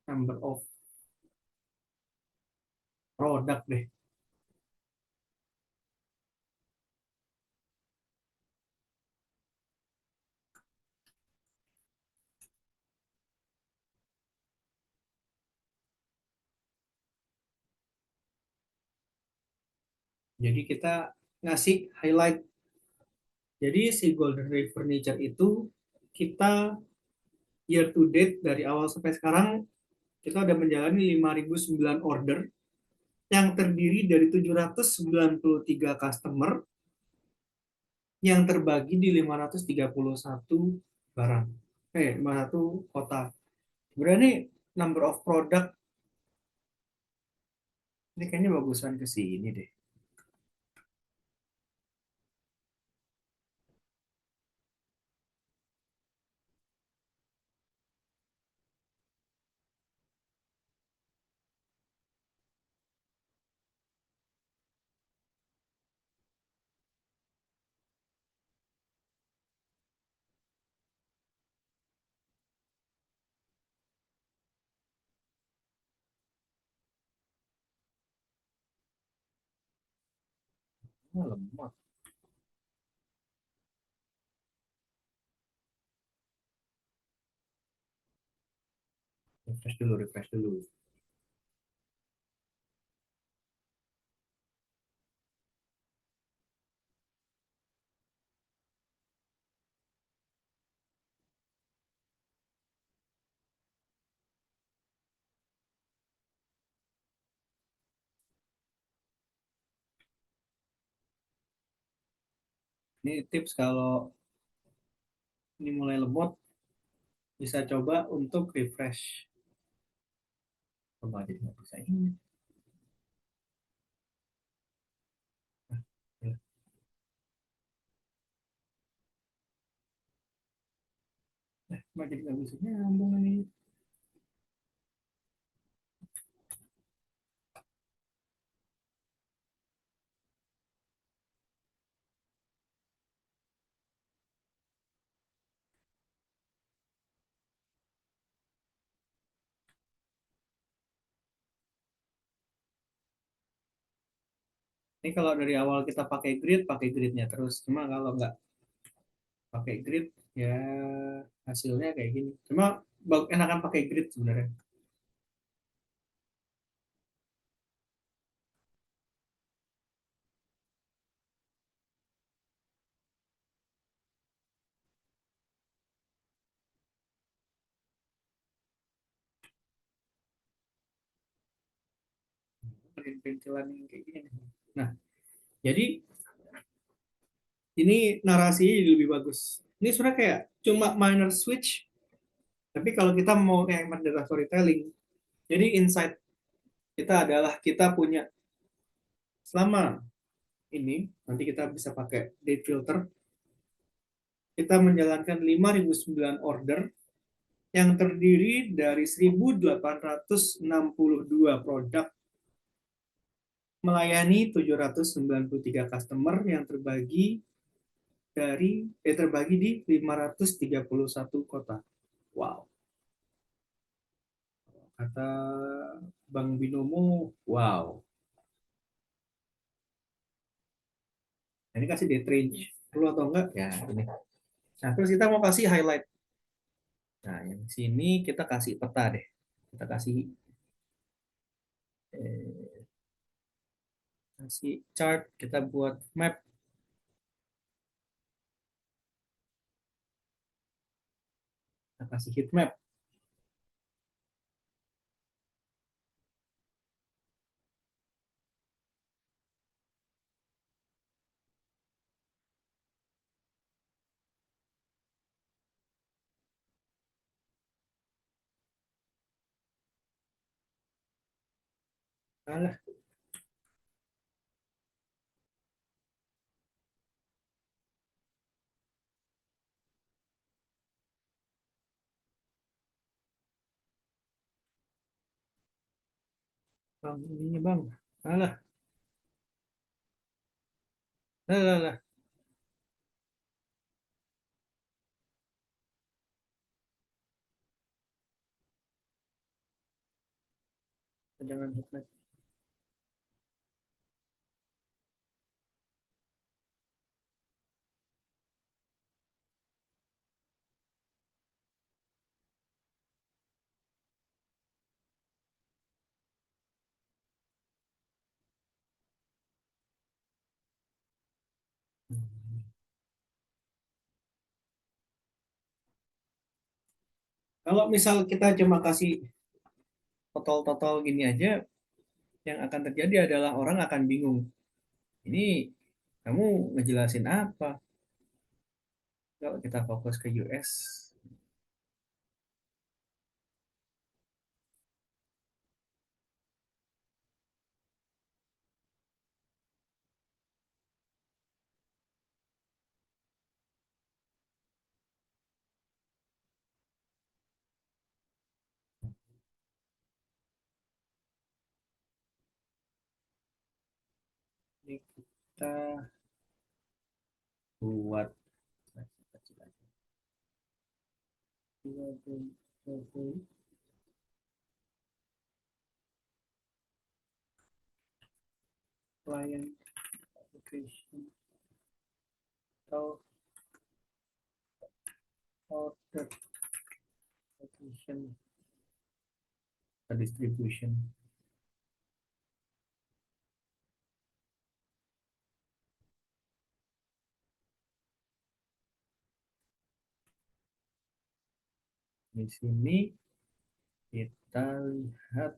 number of product deh. Jadi kita ngasih highlight. Jadi si Golden Ray Furniture itu kita year to date dari awal sampai sekarang kita udah menjalani 5.009 order yang terdiri dari 793 customer yang terbagi di 531 barang. 51 kota. Sebenarnya number of product ini kayaknya bagusan ke sini deh. Oh, lemot. Refresh dulu, refresh dulu. Ini tips kalau ini mulai lemot, bisa coba untuk refresh. Coba jadi nggak bisa ini. Ya. Coba jadi nggak bisa nyambung ini. Ini kalau dari awal kita pakai gridnya terus. Cuma kalau nggak pakai grid, ya hasilnya kayak gini. Cuma enakan pakai grid sebenarnya. Perintilan yang kayak gini. Nah, jadi ini narasi lebih bagus. Ini sebenarnya kayak cuma minor switch, tapi kalau kita mau kayak data storytelling, jadi insight kita adalah kita punya Selama ini nanti kita bisa pakai date filter, kita menjalankan 5.009 order yang terdiri dari 1.862 produk, melayani 793 customer yang terbagi di 531 kota. Wow, kata Bang Binomo, wow. Ini kasih date range, perlu atau enggak? Ya, ini. Nah, terus kita mau kasih highlight. Nah, yang sini kita kasih peta deh. Kita eh, kasih chart, kita buat map, kita kasih heat map. Alah, bang, ini bang. Alah, alah, alah. Jangan heat map. Kalau misal kita cuma kasih total-total gini aja, yang akan terjadi adalah orang akan bingung. Ini kamu ngejelasin apa? Kalau kita fokus ke US, ini kita buat client application atau order application distribution. Di sini kita lihat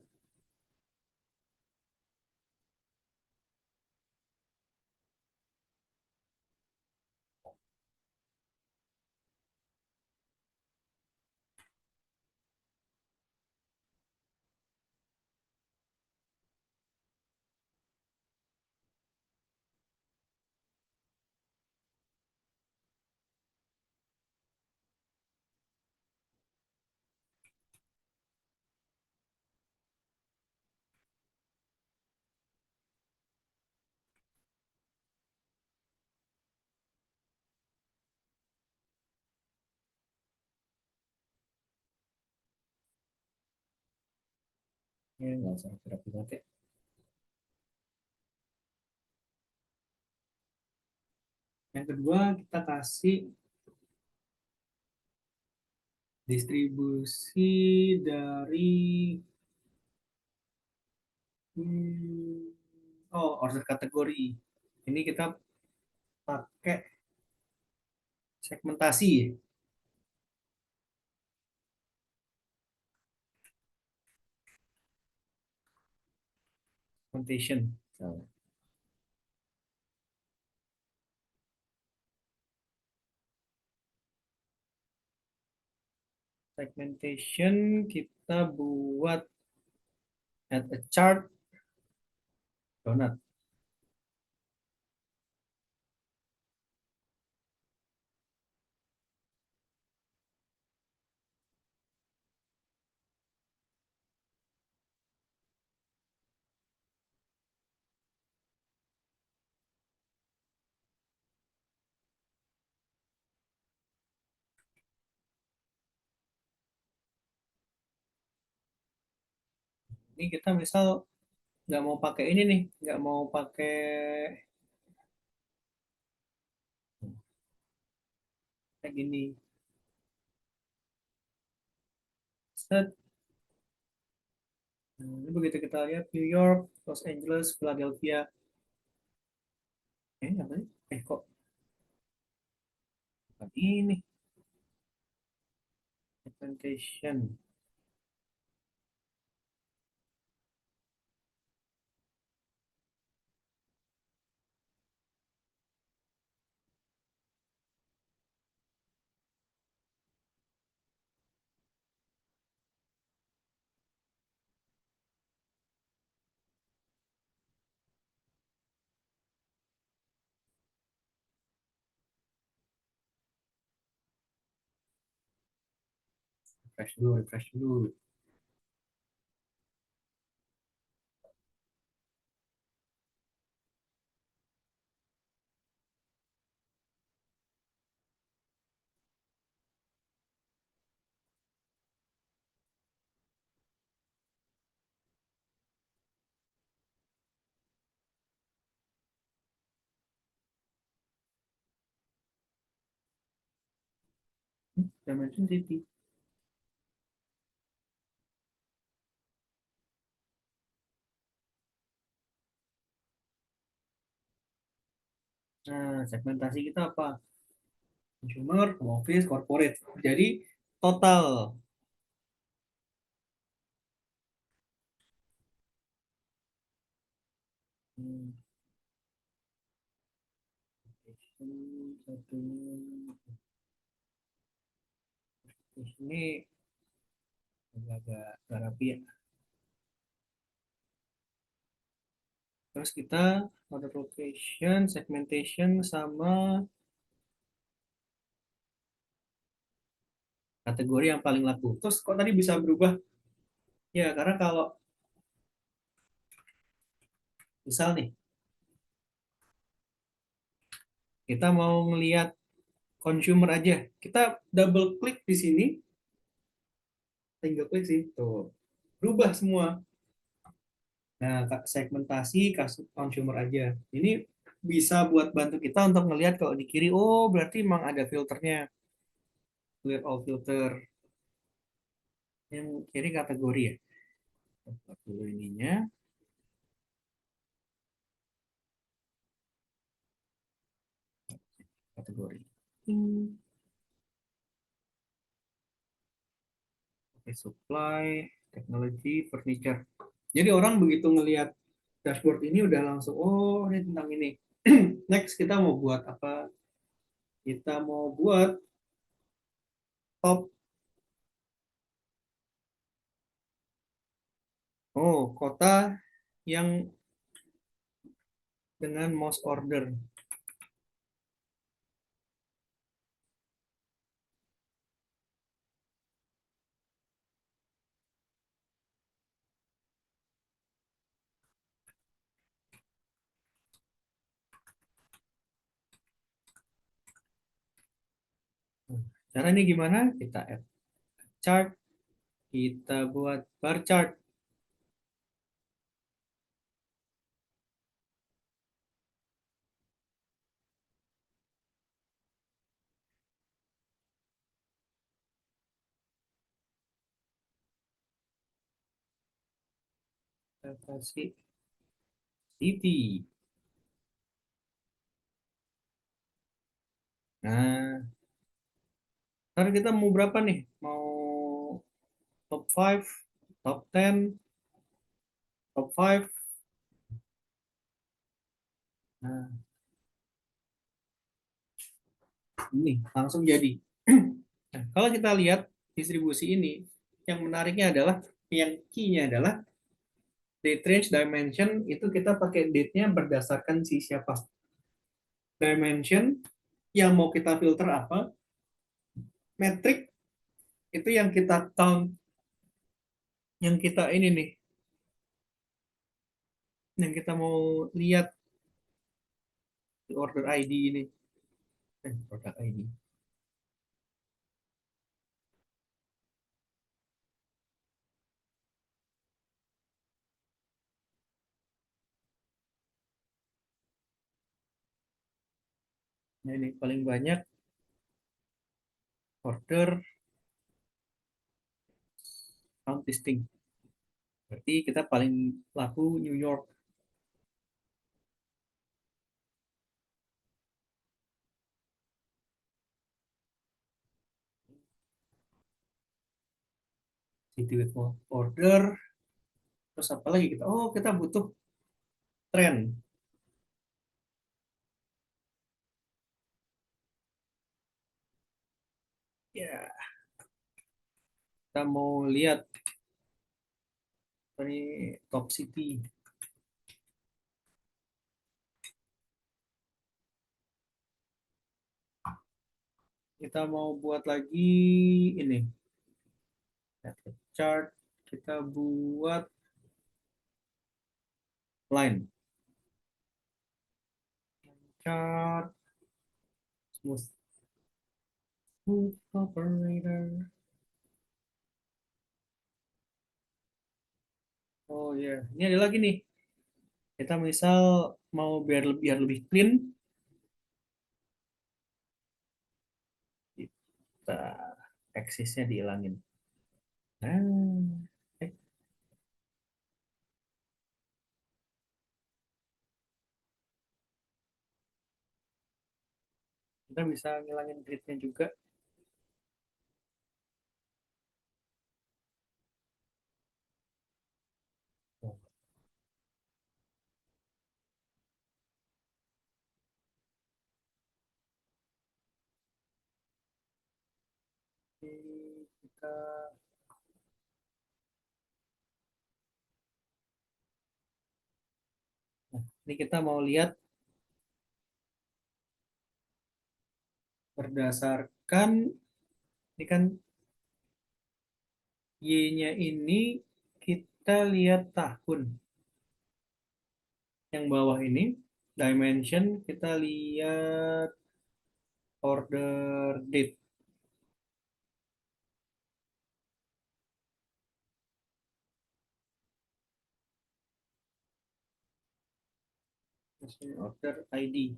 ya, nggak usah pakai. Yang kedua kita kasih distribusi dari order kategori. Ini kita pakai segmentasi, segmentation. So, segmentation kita buat add a chart donut. Ini kita misal nggak mau pakai ini nih, nggak mau pakai kayak gini. Set. Nah, ini begitu kita lihat New York, Los Angeles, Philadelphia. Apa sih? Kok bukan ini? Segmentation. Refresh dulu, refresh dulu. Dimension City. Nah, segmentasi kita apa? Consumer, home office, corporate. Jadi total. Hmm, satu ini agak rapi ya. Terus kita order location, segmentation, sama kategori yang paling laku. Terus kok tadi bisa berubah? Ya, karena kalau misal nih, kita mau ngelihat consumer aja, kita double klik di sini, tinggal klik sih, tuh. Berubah semua. Nah, segmentasi kasus consumer aja. Ini bisa buat bantu kita untuk ngelihat kalau di kiri, oh berarti emang ada filternya. Clear all filter. Yang kiri kategori ya. Buat dulu ininya, kategori. Hmm. Oke, supply, teknologi, furniture. Jadi orang begitu ngelihat dashboard ini udah langsung, oh ini tentang ini. Next kita mau buat apa? Kita mau buat top, oh kota yang dengan most order. Caranya gimana? Kita add chart, kita buat bar chart. Kita kasih city. Nah, ntar kita mau berapa nih? Mau top 5, top 10, top 5. Nah, ini langsung jadi. Nah, kalau kita lihat distribusi ini, yang menariknya adalah, yang key-nya adalah date range dimension itu kita pakai date-nya berdasarkan si siapa. Dimension yang mau kita filter apa, metrik itu yang kita count, yang kita ini nih, yang kita mau lihat di order ID ini. Product ID. Nah, ini paling banyak order count listing. Berarti kita paling laku New York. City with order. Terus apa lagi kita? Oh, kita butuh tren. Ya, kita mau lihat ini top city. Kita mau buat lagi ini chart. Kita buat line chart smooth operator. Oh ya, ini ada lagi nih. Kita misal mau biar lebih clean, kita eksisnya dihilangin. Nah, eh, kita bisa ngilangin gridnya juga. Oke, kita ini kita mau lihat berdasarkan ini kan Y-nya ini kita lihat tahun. Yang bawah ini dimension kita lihat order date. Order ID.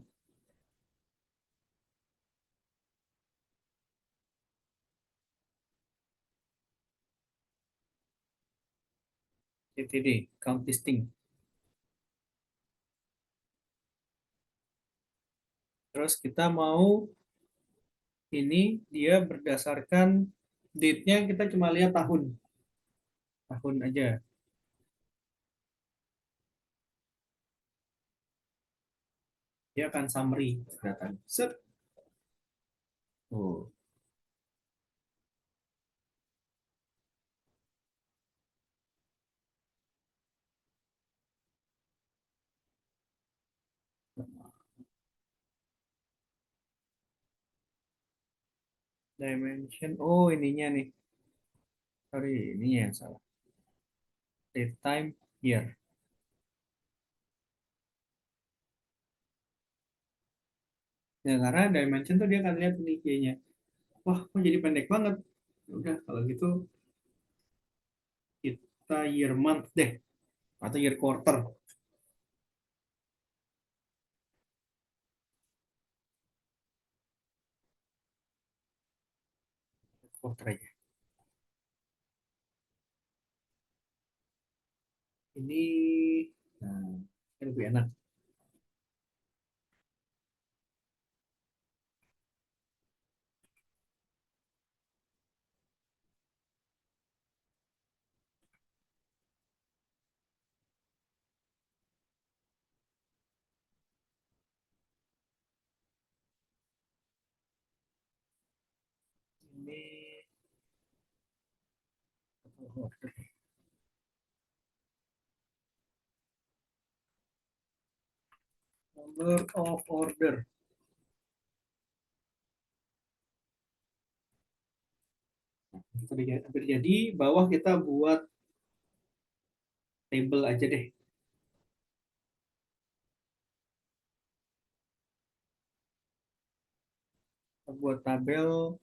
CTD, count listing. Terus kita mau ini dia berdasarkan date-nya kita cuma lihat tahun. Tahun aja. Dia akan summary kelihatan. Set. Oh. Dimension. Oh, ininya nih. Sorry, ini yang salah. Date time year. Ya, karena dimension tuh dia akan lihat nih kayaknya. Wah, kok jadi pendek banget. Ya udah, kalau gitu kita year month deh. Atau year quarter. Quarter aja. Ini nah, ini lebih enak. Ini order. Number of order. Terjadi bawah kita buat table aja deh. Kita buat tabel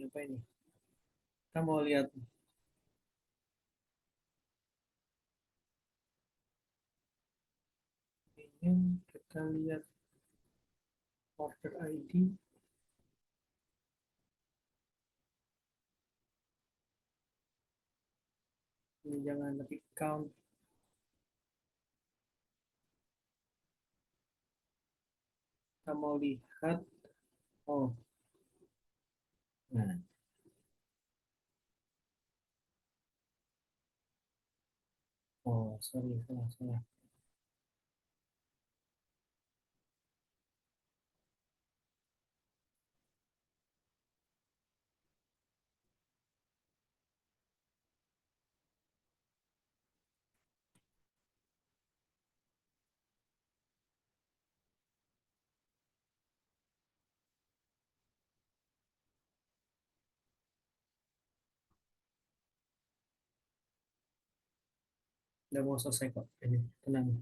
Apa ini? Kita mau lihat ini, kita lihat order ID. Ini jangan tapi count. Kita mau lihat. Oh, nah, oh, sorry, salah, salah. Udah mau selesai kok. Ini tenang.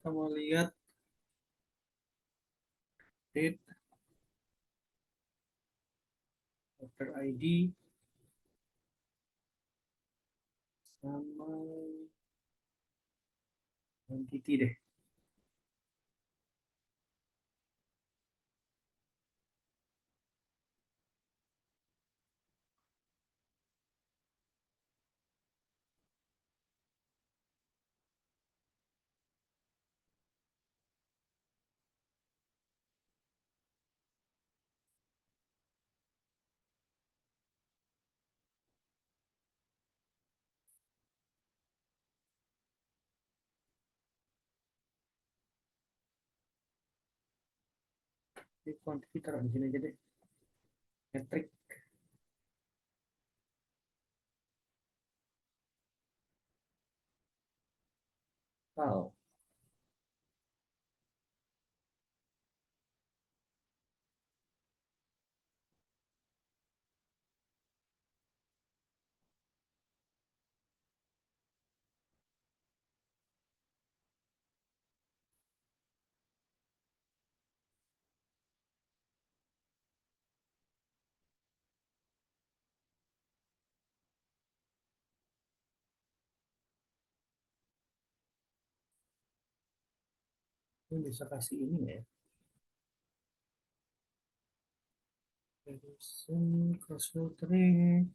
Kita mau lihat date, order ID, sama entity deh. Ini quantity taruh di sini aja deh. Metric. Wow. Ini bisa kasih ini ya. Cross filtering.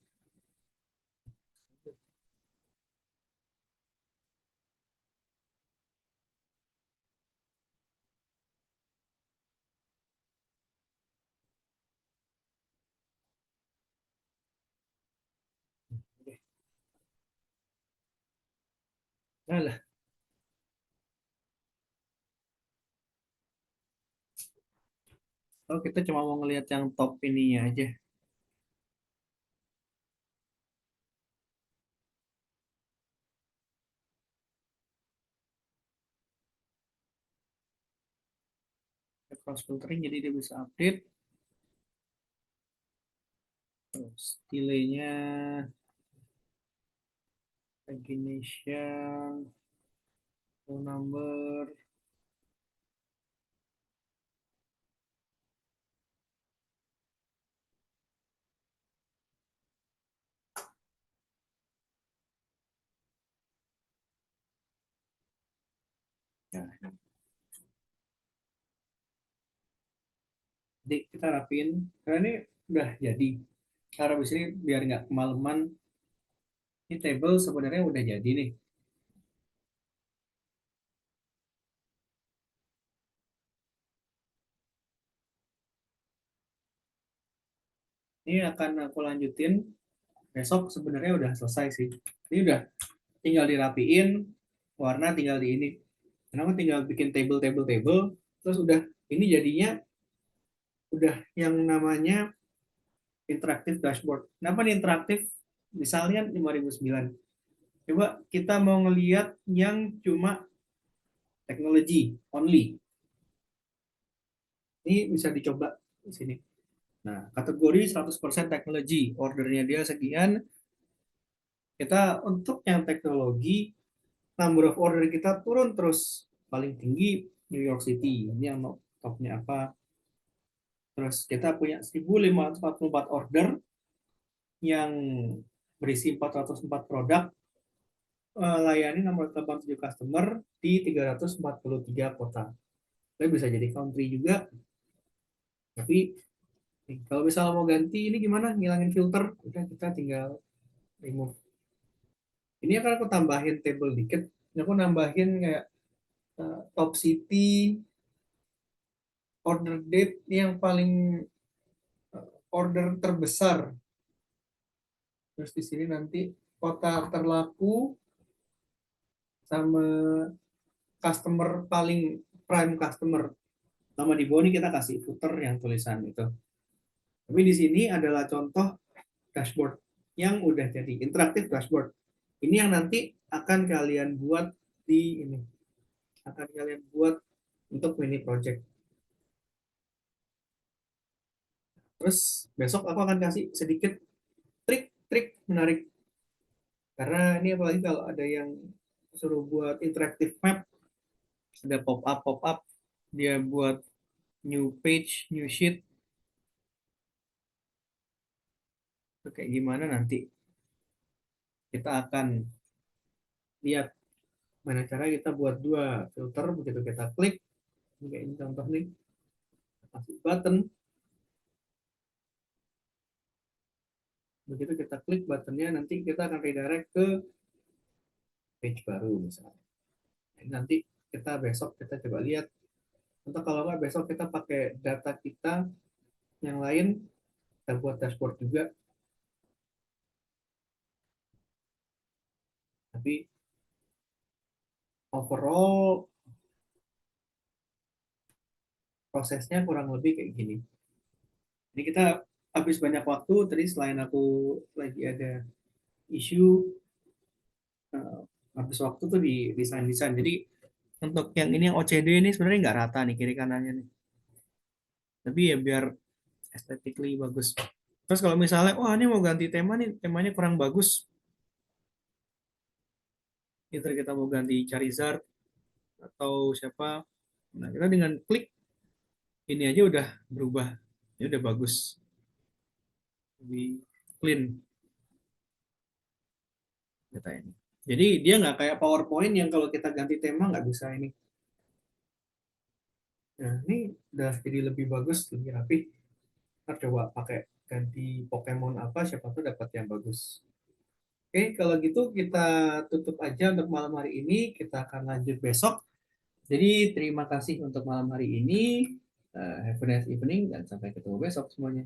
Nah lah. Oh, kita cuma mau ngelihat yang top ininya aja. Cross filtering jadi dia bisa update. Terus delaynya pagination, phone number. Nah, jadi kita rapiin. Karena ini udah jadi. Cara di sini biar nggak kemalaman. Ini table sebenarnya udah jadi nih. Ini akan aku lanjutin besok sebenarnya udah selesai sih. Ini udah tinggal dirapiin, warna tinggal di ini. Kenapa tinggal bikin table, terus udah ini jadinya udah yang namanya interaktif dashboard. Kenapa nih interaktif? Misalnya 5009. Coba kita mau ngelihat yang cuma teknologi only. Ini bisa dicoba di sini. Nah, kategori 100% teknologi, ordernya dia sekian. Kita untuk yang teknologi, number of order kita turun terus. Paling tinggi New York City. Ini yang topnya apa? Terus kita punya 1544 order yang berisi 404 produk, layani 687 customer di 343 kota. Tapi bisa jadi country juga, tapi kalau misalnya mau ganti ini gimana, ngilangin filter, udah kita tinggal remove. Ini akan aku tambahin table dikit, aku nambahin kayak top city, order date yang paling order terbesar. Terus di sini nanti kota terlaku sama customer paling prime customer. Nama di bawah ini kita kasih footer yang tulisan itu. Tapi di sini adalah contoh dashboard yang udah jadi interaktif dashboard. Ini yang nanti akan kalian buat di ini. Akan kalian buat untuk mini project. Terus besok aku akan kasih sedikit trik-trik menarik. Karena ini apalagi kalau ada yang suruh buat interaktif map, ada pop up, dia buat new page, new sheet, itu kayak gimana nanti kita akan lihat mana cara kita buat dua filter. Begitu kita klik, kayak ini contoh nih, kasih button, begitu kita klik buttonnya nanti kita akan redirect ke page baru misalnya. Nanti kita besok kita coba lihat, atau kalau nggak besok kita pakai data kita yang lain, kita buat dashboard juga. Tapi overall prosesnya kurang lebih kayak gini. Jadi kita habis banyak waktu tadi, selain aku lagi ada isu, uh, habis waktu tuh di desain-desain. Jadi untuk yang ini yang OCD ini sebenarnya nggak rata nih kiri kanannya nih. Tapi ya biar aesthetically bagus. Terus kalau misalnya, wah ini mau ganti tema nih, temanya kurang bagus. Kita mau ganti Charizard atau siapa. Nah, kita dengan klik ini aja udah berubah. Ini udah bagus. Lebih clean data ini. Jadi dia nggak kayak PowerPoint yang kalau kita ganti tema nggak bisa ini. Nah, ini udah jadi lebih bagus, lebih rapi. Kita coba pakai ganti Pokemon apa, siapa tuh dapat yang bagus. Oke, kalau gitu kita tutup aja untuk malam hari ini. Kita akan lanjut besok. Jadi terima kasih untuk malam hari ini. Have a nice evening dan sampai ketemu besok semuanya.